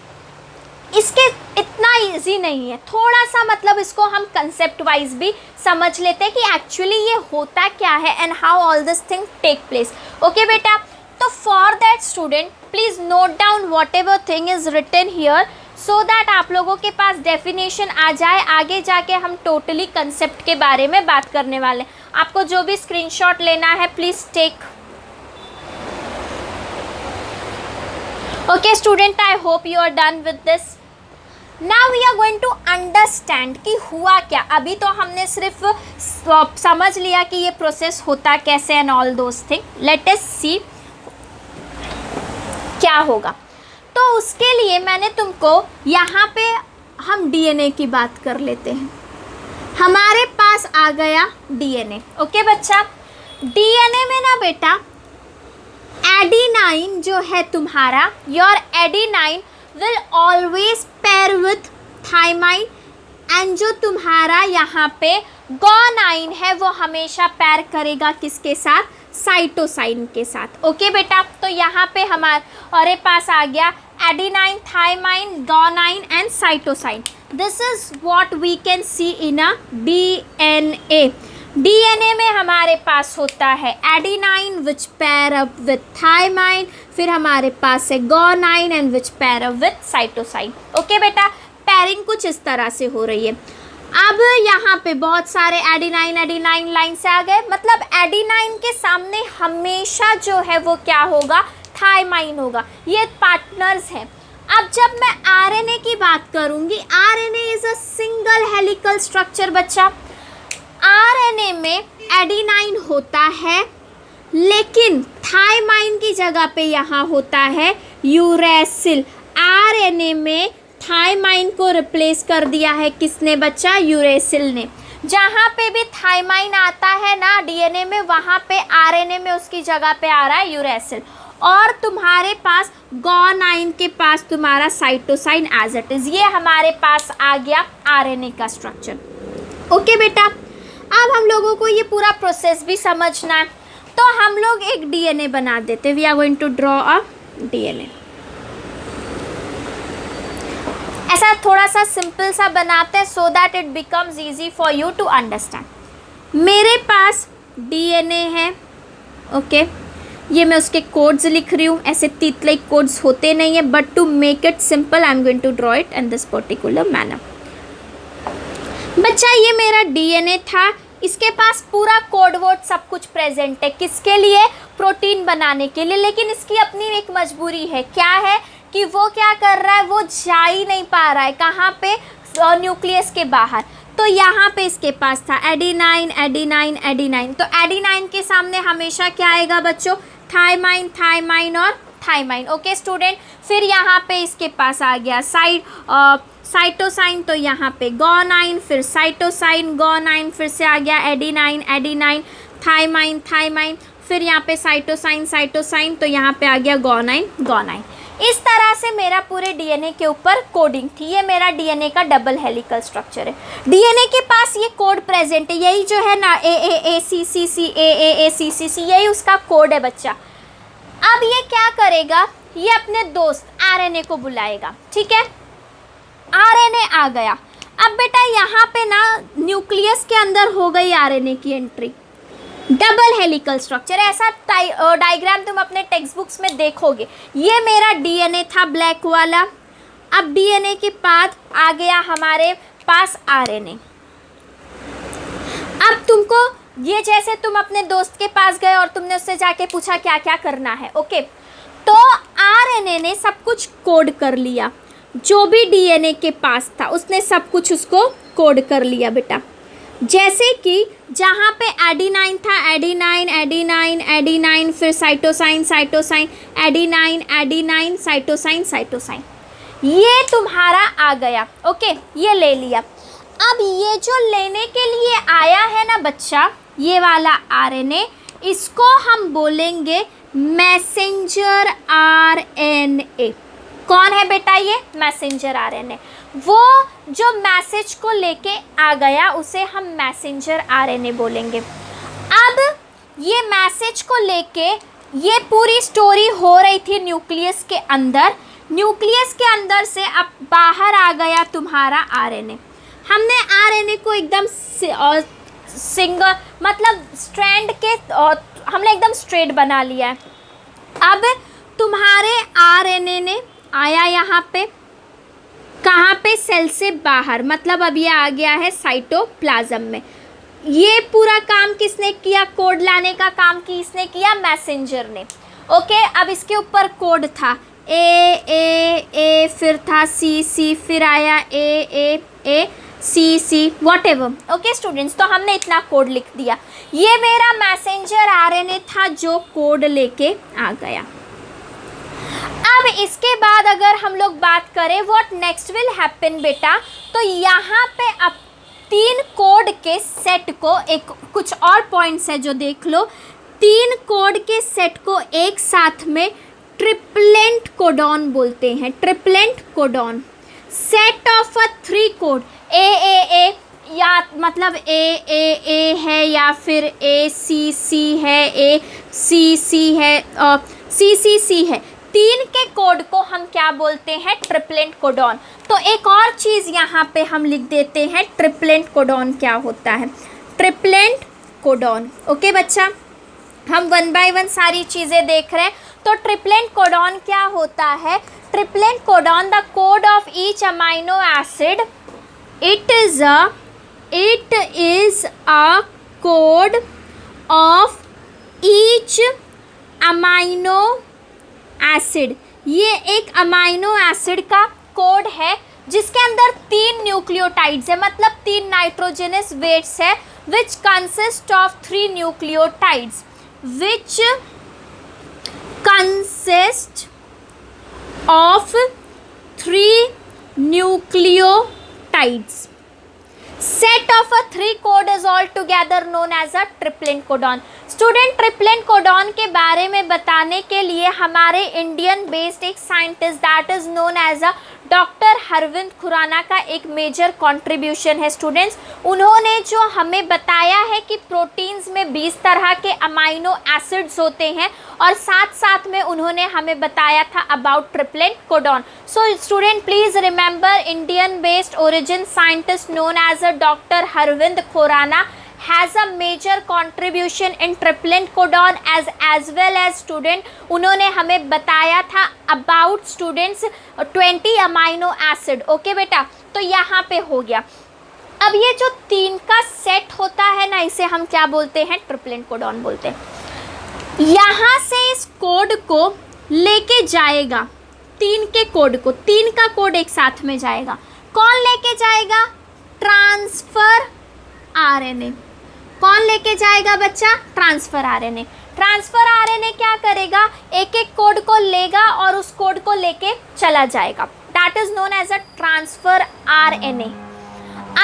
इसके इतना इजी नहीं है, थोड़ा सा मतलब इसको हम कंसेप्ट वाइज भी समझ लेते हैं कि एक्चुअली ये होता क्या है and how all this thing take place. Okay बेटा, तो for that student please note down whatever thing is written here so that आप लोगों के पास डेफिनेशन आ जाए। आगे जाके हम टोटली कंसेप्ट के बारे में बात करने वाले हैं। आपको जो भी स्क्रीनशॉट लेना है please take. Okay student, I hope you are done with this. Now we are going to understand कि हुआ क्या। अभी तो हमने सिर्फ समझ लिया कि ये प्रोसेस होता कैसे and all those thing. Let us see क्या होगा। तो उसके लिए मैंने तुमको यहाँ पे हम डीएनए की बात कर लेते हैं। हमारे पास आ गया डीएनए। ओके बच्चा, डीएनए में ना बेटा एडेनाइन जो है तुम्हारा, your adenine will always pair with thymine and जो तुम्हारा यहाँ पे गुआनाइन है वो हमेशा पैर करेगा किसके साथ, साइटोसाइन के साथ। ओके बेटा, तो यहाँ पे हमारे पास आ गया adenine, thymine, guanine and cytosine. This is what we can see in a DNA. DNA में हमारे पास होता है एडेनाइन विच पैर अप विथ थाइमाइन, फिर हमारे पास है गुआनाइन एंड विच पैर अप विथ साइटोसाइन। ओके बेटा, पैरिंग कुछ इस तरह से हो रही है। अब यहाँ पे बहुत सारे एडेनाइन लाइन से आ गए, मतलब एडेनाइन के सामने हमेशा जो है वो क्या होगा, थाइमाइन होगा। ये पार्टनर्स हैं। अब जब मैं आरएनए की बात करूँगी, RNA is a single helical structure बच्चा। आरएनए में एडेनाइन होता है लेकिन थाइमाइन की जगह पे यहाँ होता है यूरेसिल। आरएनए में थाइमाइन को रिप्लेस कर दिया है किसने बच्चा, यूरेसिल ने। जहाँ पे भी थाइमाइन आता है ना डीएनए में, वहाँ पे आरएनए में उसकी जगह पे आ रहा है यूरेसिल। और तुम्हारे पास गुआनाइन के पास तुम्हारा साइटोसाइन एज इट इज़। ये हमारे पास आ गया आरएनए का स्ट्रक्चर। ओके बेटा, अब हम लोगों को ये पूरा प्रोसेस भी समझना है, तो हम लोग एक डीएनए बना देते। We are going to draw a DNA. ऐसा थोड़ा सा सिंपल सा बनाते हैं so that it becomes easy for you to understand. मेरे पास डीएनए है। ओके, ये मैं उसके कोड्स लिख रही हूँ। ऐसे तीतले कोड्स होते नहीं है, but to make it simple I am going to draw it in this particular manner. बच्चा ये मेरा डीएनए था, इसके पास पूरा कोड वर्ड सब कुछ प्रेजेंट है। किसके लिए, प्रोटीन बनाने के लिए। लेकिन इसकी अपनी एक मजबूरी है, क्या है कि वो क्या कर रहा है, वो जा ही नहीं पा रहा है कहाँ पे, न्यूक्लियस के बाहर। तो यहाँ पे इसके पास था एडेनाइन एडेनाइन एडेनाइन, तो एडेनाइन के सामने हमेशा क्या आएगा बच्चों, थाइमाइन थाइमाइन और थाइमाइन। ओके स्टूडेंट, फिर यहाँ पे इसके पास आ गया साइटोसाइन, तो यहाँ पे गुआनाइन, फिर साइटोसाइन, गुआनाइन, फिर से आ गया एडेनाइन एडेनाइन, थाइमाइन थाइमाइन, फिर यहाँ पे साइटोसाइन साइटोसाइन, तो यहाँ पे आ गया गुआनाइन गुआनाइन। इस तरह से मेरा पूरे डीएनए के ऊपर कोडिंग थी। ये मेरा डीएनए का डबल हेलिकल स्ट्रक्चर है। डीएनए के पास ये कोड प्रेजेंट है, यही जो है ना AAACCC AAACCC, यही उसका कोड है बच्चा। अब ये क्या करेगा, ये अपने दोस्त आरएनए को बुलाएगा। ठीक है, आरएनए आ गया। अब बेटा यहाँ पे ना न्यूक्लियस के अंदर हो गई आरएनए की एंट्री। डबल हेलिकल स्ट्रक्चर, ऐसा डायग्राम तुम अपने टेक्स्ट बुक्स में देखोगे। ये मेरा डीएनए था ब्लैक वाला। अब डीएनए के बाद आ गया हमारे पास आरएनए। अब तुमको ये, जैसे तुम अपने दोस्त के पास गए और तुमने उससे जाके पूछा क्या क्या करना है। ओके, तो आरएनए ने सब कुछ कोड कर लिया। जो भी डीएनए के पास था उसने सब कुछ उसको कोड कर लिया बेटा। जैसे कि जहाँ पे एडेनाइन था, एडेनाइन एडेनाइन एडेनाइन, फिर cytosine cytosine, adenine adenine, cytosine cytosine, ये तुम्हारा आ गया। ओके, ये ले लिया। अब ये जो लेने के लिए आया है ना बच्चा, ये वाला आरएनए, इसको हम बोलेंगे मैसेंजर आरएनए। कौन है बेटा ये? Messenger RNA. वो जो मैसेज को लेके आ गया उसे हम मैसेंजर आरएनए बोलेंगे। अब ये मैसेज को लेके ये पूरी स्टोरी हो रही थी न्यूक्लियस के अंदर। न्यूक्लियस के अंदर से अब बाहर आ गया तुम्हारा आरएनए। हमने आरएनए को एकदम सिंगल मतलब स्ट्रैंड के हमने एकदम स्ट्रेट बना लिया है। अब तुम्हारे आरएनए ने आया यहाँ पे, कहाँ पे? सेल से बाहर, मतलब अब ये आ गया है साइटोप्लाज्म में। ये पूरा काम किसने किया? कोड लाने का काम किसने किया? मैसेंजर ने। ओके, अब इसके ऊपर कोड था ए, फिर था सी, फिर आया ए, सी, वॉट एवर। ओके स्टूडेंट्स, तो हमने इतना कोड लिख दिया। ये मेरा मैसेंजर आरएनए था जो कोड लेके आ गया। अब इसके बाद अगर हम लोग बात करें व्हाट नेक्स्ट विल हैपन बेटा, तो यहाँ पे अब 3 कोड के सेट को, एक कुछ और पॉइंट्स है जो देख लो, 3 कोड के सेट को एक साथ में ट्रिपलेट कोडॉन बोलते हैं। Triplet codon set of 3 code A, या मतलब ए है, या फिर ए सी है, ए सी है, सी है। 3 के कोड को हम क्या बोलते हैं? Triplet codon. तो एक और चीज़ यहाँ पे हम लिख देते हैं, ट्रिपलेट कोडॉन क्या होता है? Triplet codon. ओके बच्चा, हम 1 बाय 1 सारी चीज़ें देख रहे हैं। तो ट्रिपलेट कोडॉन क्या होता है? Triplet codon, the code of each amino acid, it is a code of each amino acid. ये एक अमाइनो एसिड का कोड है जिसके अंदर 3 न्यूक्लियोटाइड्स है, मतलब 3 नाइट्रोजनस वेट्स है, which consist of 3 nucleotides, which consist of 3 nucleotides. Set of a 3 code is altogether known as a triplet codon. Student, triplet codon के बारे में बताने के लिए हमारे इंडियन बेस्ड एक scientist that is known as a doctor Harvind Khurana का एक मेजर कंट्रीब्यूशन है स्टूडेंट्स। उन्होंने जो हमें बताया है कि प्रोटीन्स में 20 तरह के अमाइनो एसिड्स होते हैं, और साथ साथ में उन्होंने हमें बताया था about triplet codon. So student please remember, Indian based origin scientist known as a doctor Harvind Khurana has a major contribution in triplet codon as well as student, उन्होंने हमें बताया था about students 20 amino acid. Okay बेटा, तो यहाँ पे हो गया। अब ये जो 3 का सेट होता है ना, इसे हम क्या बोलते हैं? ट्रिपलेट कोडॉन बोलते हैं। यहाँ से इस कोड को लेके जाएगा, 3 के कोड को, 3 का कोड एक साथ में जाएगा। कौन लेके जाएगा? Transfer RNA. कौन लेके जाएगा बच्चा? Transfer RNA. ट्रांसफर आरएनए क्या करेगा? एक एक कोड को लेगा और उस कोड को लेके चला जाएगा। That is known as a transfer RNA.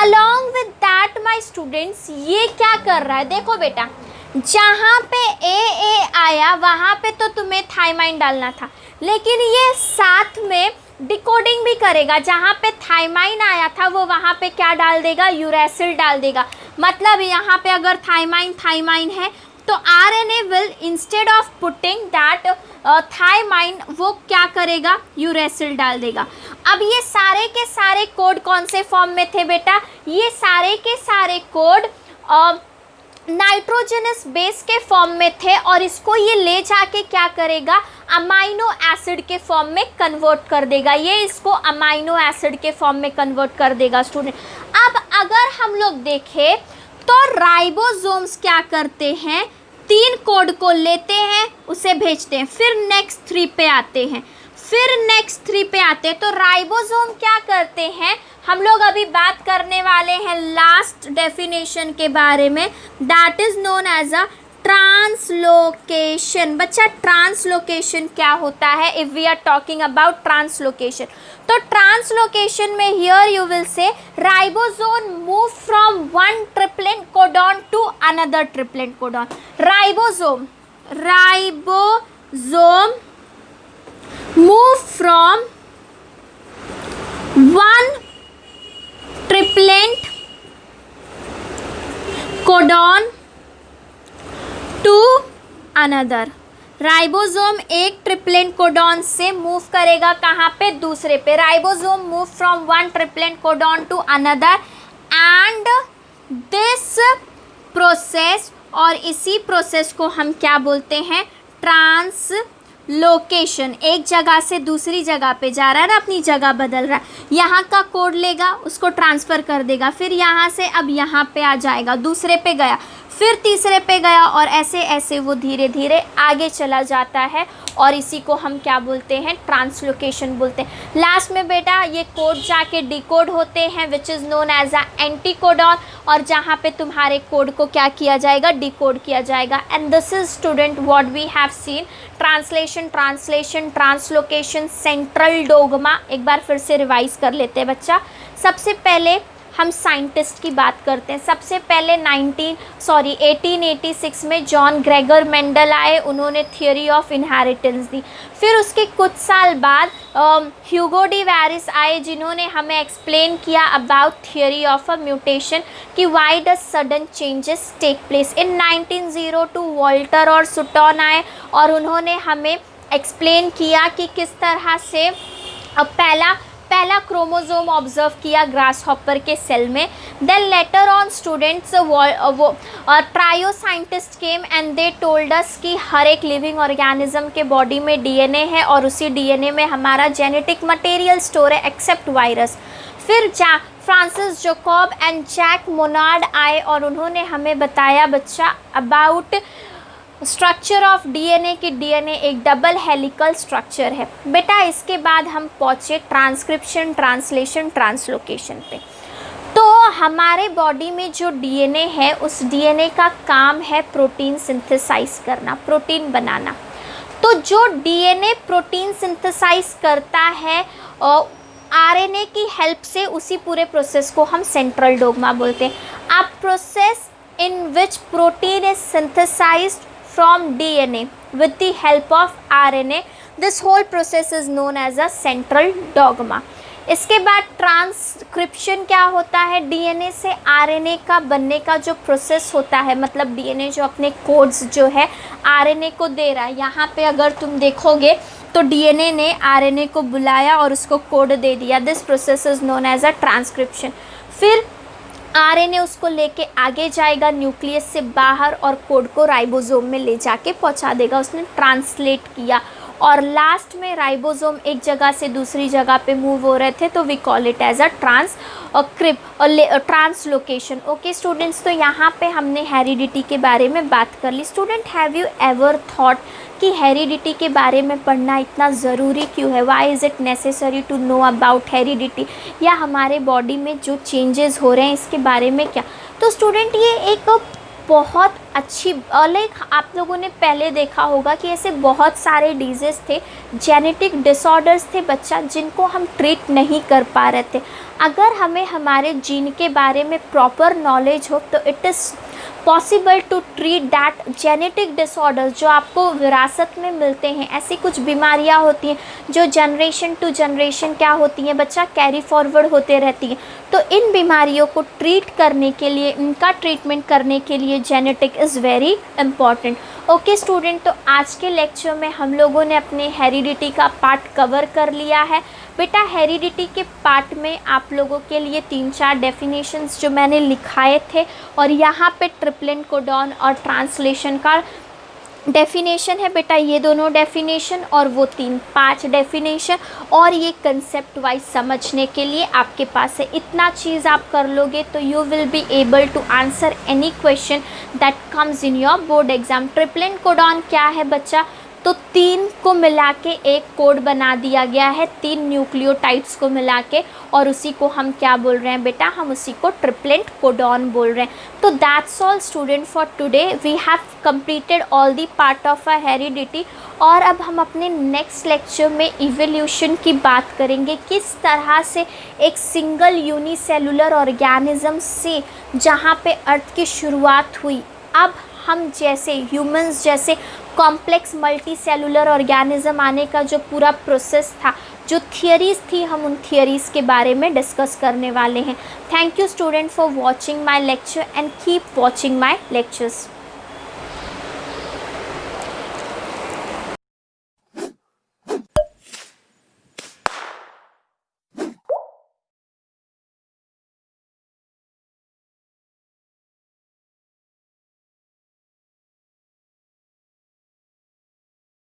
Along with that my students, ये क्या कर रहा है? देखो बेटा, जहाँ पे ए आया वहाँ पे तो तुम्हें थाइमाइन डालना था, लेकिन ये साथ में डिकोडिंग भी करेगा। जहाँ पे थाइमाइन आया था वो वहाँ पे क्या डाल देगा? यूरेसिल डाल देगा। मतलब यहाँ पे अगर थाइमाइन है तो RNA will instead of putting that thymine, वो क्या करेगा? यूरेसिल डाल देगा। अब ये सारे के सारे कोड कौन से फॉर्म में थे बेटा? ये सारे के सारे कोड नाइट्रोजनस बेस के फॉर्म में थे, और इसको ये ले जाके क्या करेगा? अमाइनो एसिड के फॉर्म में कन्वर्ट कर देगा। ये इसको अमाइनो एसिड के फॉर्म में कन्वर्ट कर देगा स्टूडेंट। अब अगर हम लोग देखें तो राइबोसोम्स क्या करते हैं? 3 कोड को लेते हैं, उसे भेजते हैं, फिर नेक्स्ट 3 पे आते हैं, फिर नेक्स्ट 3 पे आते हैं। तो राइबोसोम क्या करते हैं? हम लोग अभी बात करने वाले हैं लास्ट डेफिनेशन के बारे में, that is known as a translocation. बच्चा ट्रांसलोकेशन क्या होता है? If we are talking about translocation, तो ट्रांसलोकेशन में here you will say ribosome move from one triplet codon to another triplet codon. Ribosome move from one triplet codon to another. Ribosome एक triplet codon से move करेगा कहाँ पे? दूसरे पे। Ribosome move from one triplet codon to another and this process, और इसी process को हम क्या बोलते हैं? ट्रांसलोकेशन। एक जगह से दूसरी जगह पे जा रहा है ना, अपनी जगह बदल रहा है। यहाँ का कोड लेगा, उसको ट्रांसफ़र कर देगा, फिर यहाँ से अब यहाँ पे आ जाएगा, दूसरे पे गया, फिर तीसरे पे गया, और ऐसे ऐसे वो धीरे धीरे आगे चला जाता है, और इसी को हम क्या बोलते हैं? ट्रांसलोकेशन बोलते हैं। लास्ट में बेटा ये कोड जाके डिकोड होते हैं which is known as a anticodon, और जहाँ पे तुम्हारे कोड को क्या किया जाएगा? डिकोड किया जाएगा। And this is student what we have seen, translation, translation, translocation, central dogma. एक बार फिर से रिवाइज कर लेते हैं बच्चा। सबसे पहले हम साइंटिस्ट की बात करते हैं। सबसे पहले 1886 में जॉन ग्रेगर मेंडल आए, उन्होंने थियोरी ऑफ इनहेरिटेंस दी। फिर उसके कुछ साल बाद ह्यूगो डी वेरिस आए, जिन्होंने हमें एक्सप्लेन किया about theory of a mutation कि why does sudden changes take place. In 1902 Walter और सुटॉन आए, और उन्होंने हमें एक्सप्लेन किया कि किस तरह से पहला क्रोमोसोम ऑब्जर्व किया ग्रास हॉपर के सेल में। Then later on students trio scientist came and they told us कि हर एक लिविंग ऑर्गेनिज्म के बॉडी में डीएनए है, और उसी डीएनए में हमारा जेनेटिक मटेरियल स्टोर है एक्सेप्ट वायरस। फिर Francis Jacob and Jack Monod आए, और उन्होंने हमें बताया बच्चा अबाउट स्ट्रक्चर ऑफ डीएनए कि डीएनए एक डबल हेलिकल स्ट्रक्चर है। बेटा इसके बाद हम पहुँचे ट्रांसक्रिप्शन, ट्रांसलेशन, ट्रांसलोकेशन पे। तो हमारे बॉडी में जो डीएनए है, उस डीएनए का काम है प्रोटीन सिंथेसाइज करना, प्रोटीन बनाना। तो जो डीएनए प्रोटीन सिंथेसाइज करता है आरएनए की हेल्प से, उसी पूरे प्रोसेस को हम सेंट्रल डोग्मा बोलते हैं। A process in which protein is synthesized from DNA with the help of RNA. This whole process is known as a central dogma. इसके बाद ट्रांसक्रिप्शन क्या होता है? डीएनए से आरएनए का बनने का जो प्रोसेस होता है, मतलब डीएनए जो अपने कोड्स जो है आरएनए को दे रहा है। यहाँ पे अगर तुम देखोगे तो डीएनए ने आरएनए को बुलाया और उसको कोड दे दिया। This process is known as a transcription. फिर आरएनए उसको लेके आगे जाएगा न्यूक्लियस से बाहर, और कोड को राइबोसोम में ले जाके पहुंचा देगा, उसने ट्रांसलेट किया। और लास्ट में राइबोसोम एक जगह से दूसरी जगह पे मूव हो रहे थे, तो we call it as a translocation. Okay students, तो यहाँ पे हमने हेरिडिटी के बारे में बात कर ली। Student, have you ever thought कि हेरिडिटी के बारे में पढ़ना इतना ज़रूरी क्यों है? Why is it necessary to know about heredity, या हमारे बॉडी में जो चेंजेस हो रहे हैं इसके बारे में क्या? तो स्टूडेंट ये एक बहुत अच्छी लाइक आप लोगों ने पहले देखा होगा कि ऐसे बहुत सारे डिजीज़ थे, जेनेटिक डिसऑर्डर्स थे बच्चा, जिनको हम ट्रीट नहीं कर पा रहे थे। अगर हमें हमारे जीन के बारे में प्रॉपर नॉलेज हो तो it is possible to treat that genetic disorders जो आपको विरासत में मिलते हैं। ऐसी कुछ बीमारियां होती हैं जो जनरेशन टू जनरेशन क्या होती हैं बच्चा, कैरी फॉरवर्ड होते रहती हैं। तो इन बीमारियों को ट्रीट करने के लिए, इनका ट्रीटमेंट करने के लिए genetic is very important. Okay student, तो आज के लेक्चर में हम लोगों ने अपने हेरिडिटी का पार्ट कवर कर लिया है। बेटा हेरिडिटी के पार्ट में आप लोगों के लिए 3-4 डेफिनेशंस जो मैंने लिखाए थे, और यहाँ पे ट्रिप्लेट कोडॉन और ट्रांसलेशन का डेफिनेशन है बेटा, ये दोनों डेफिनेशन और वो 5 डेफिनेशन, और ये कंसेप्ट वाइज समझने के लिए आपके पास है। इतना चीज़ आप कर लोगे तो you will be able to answer any question that comes in your board exam. Triplet codon क्या है बच्चा? तो 3 को मिला के एक कोड बना दिया गया है, 3 न्यूक्लियोटाइड्स को मिला के, और उसी को हम क्या बोल रहे हैं बेटा, हम उसी को ट्रिपलेट कोडॉन बोल रहे हैं। तो that's all student for today, we have completed all the part of a heredity. और अब हम अपने नेक्स्ट लेक्चर में इवोल्यूशन की बात करेंगे, किस तरह से एक सिंगल यूनिसेलुलर ऑर्गेनिज्म से जहाँ पे अर्थ की शुरुआत हुई, अब हम जैसे ह्यूमंस जैसे कॉम्प्लेक्स मल्टी सेलुलर ऑर्गेनिज्म आने का जो पूरा प्रोसेस था, जो थियरीज़ थी, हम उन थियरीज़ के बारे में डिस्कस करने वाले हैं। Thank you student for watching my lecture and keep watching my lectures.